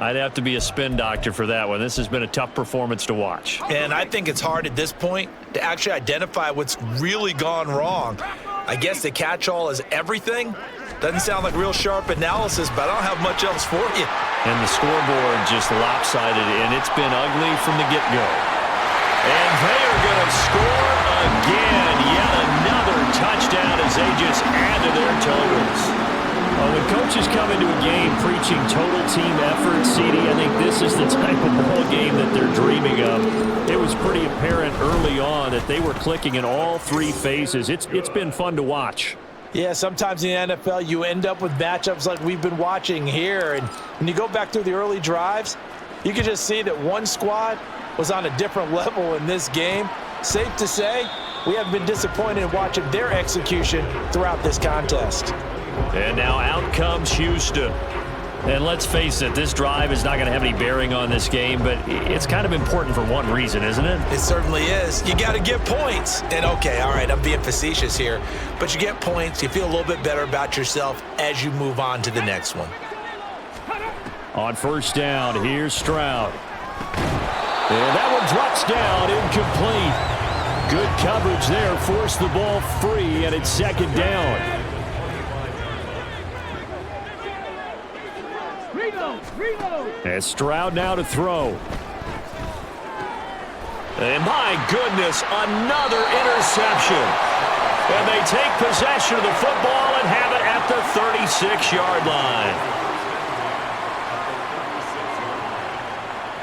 I'd have to be a spin doctor for that one. This has been a tough performance to watch. And I think it's hard at this point to actually identify what's really gone wrong. I guess the catch-all is everything. Doesn't sound like real sharp analysis, but I don't have much else for you. And the scoreboard just lopsided, and it's been ugly from the get-go. And they are going to score again. Yet another touchdown as they just add to their totals. Well, when coaches come into a game preaching total team effort, CD, I think this is the type of ball game that they're dreaming of. It was pretty apparent early on that they were clicking in all 3 phases. It's been fun to watch. Yeah, sometimes in the NFL you end up with matchups like we've been watching here. And when you go back through the early drives, you can just see that one squad was on a different level in this game. Safe to say, we have been disappointed in watching their execution throughout this contest. And now out comes Houston. And let's face it, this drive is not going to have any bearing on this game, but it's kind of important for one reason, isn't it? It certainly is. You got to get points. And okay, all right, I'm being facetious here, but you get points, you feel a little bit better about yourself as you move on to the next one. On 1st down, here's Stroud. And that one drops down, incomplete. Good coverage there, forced the ball free, and it's 2nd down. And Stroud now to throw. And my goodness, another interception. And they take possession of the football and have it at the 36-yard line.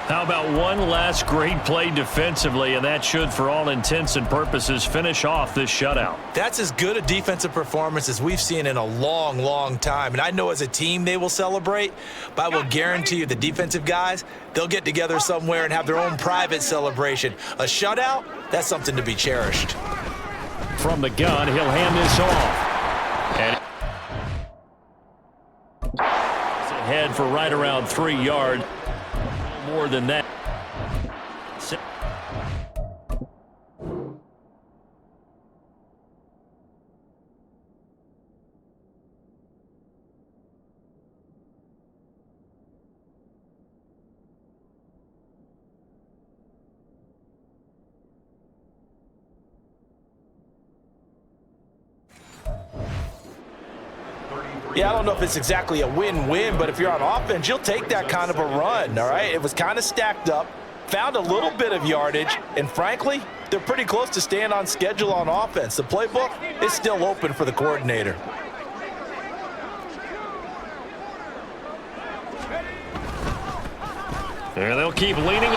How about one last great play defensively, and that should, for all intents and purposes, finish off this shutout. That's as good a defensive performance as we've seen in a long, long time. And I know as a team they will celebrate, but I will guarantee you the defensive guys, they'll get together somewhere and have their own private celebration. A shutout, that's something to be cherished. From the gun, he'll hand this off. And it's ahead for right around 3 yards. More than that. Yeah, I don't know if it's exactly a win-win, but if you're on offense, you'll take that kind of a run, all right? It was kind of stacked up, found a little bit of yardage, and frankly, they're pretty close to staying on schedule on offense. The playbook is still open for the coordinator. And they'll keep leaning.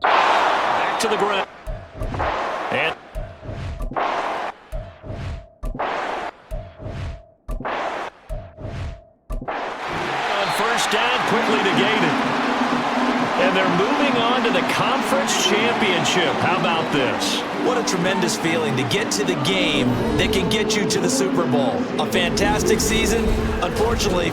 Back to the ground. And on 1st down, quickly to gain it. And they're moving on to the conference championship. How about this? What a tremendous feeling to get to the game that can get you to the Super Bowl. A fantastic season. Unfortunately,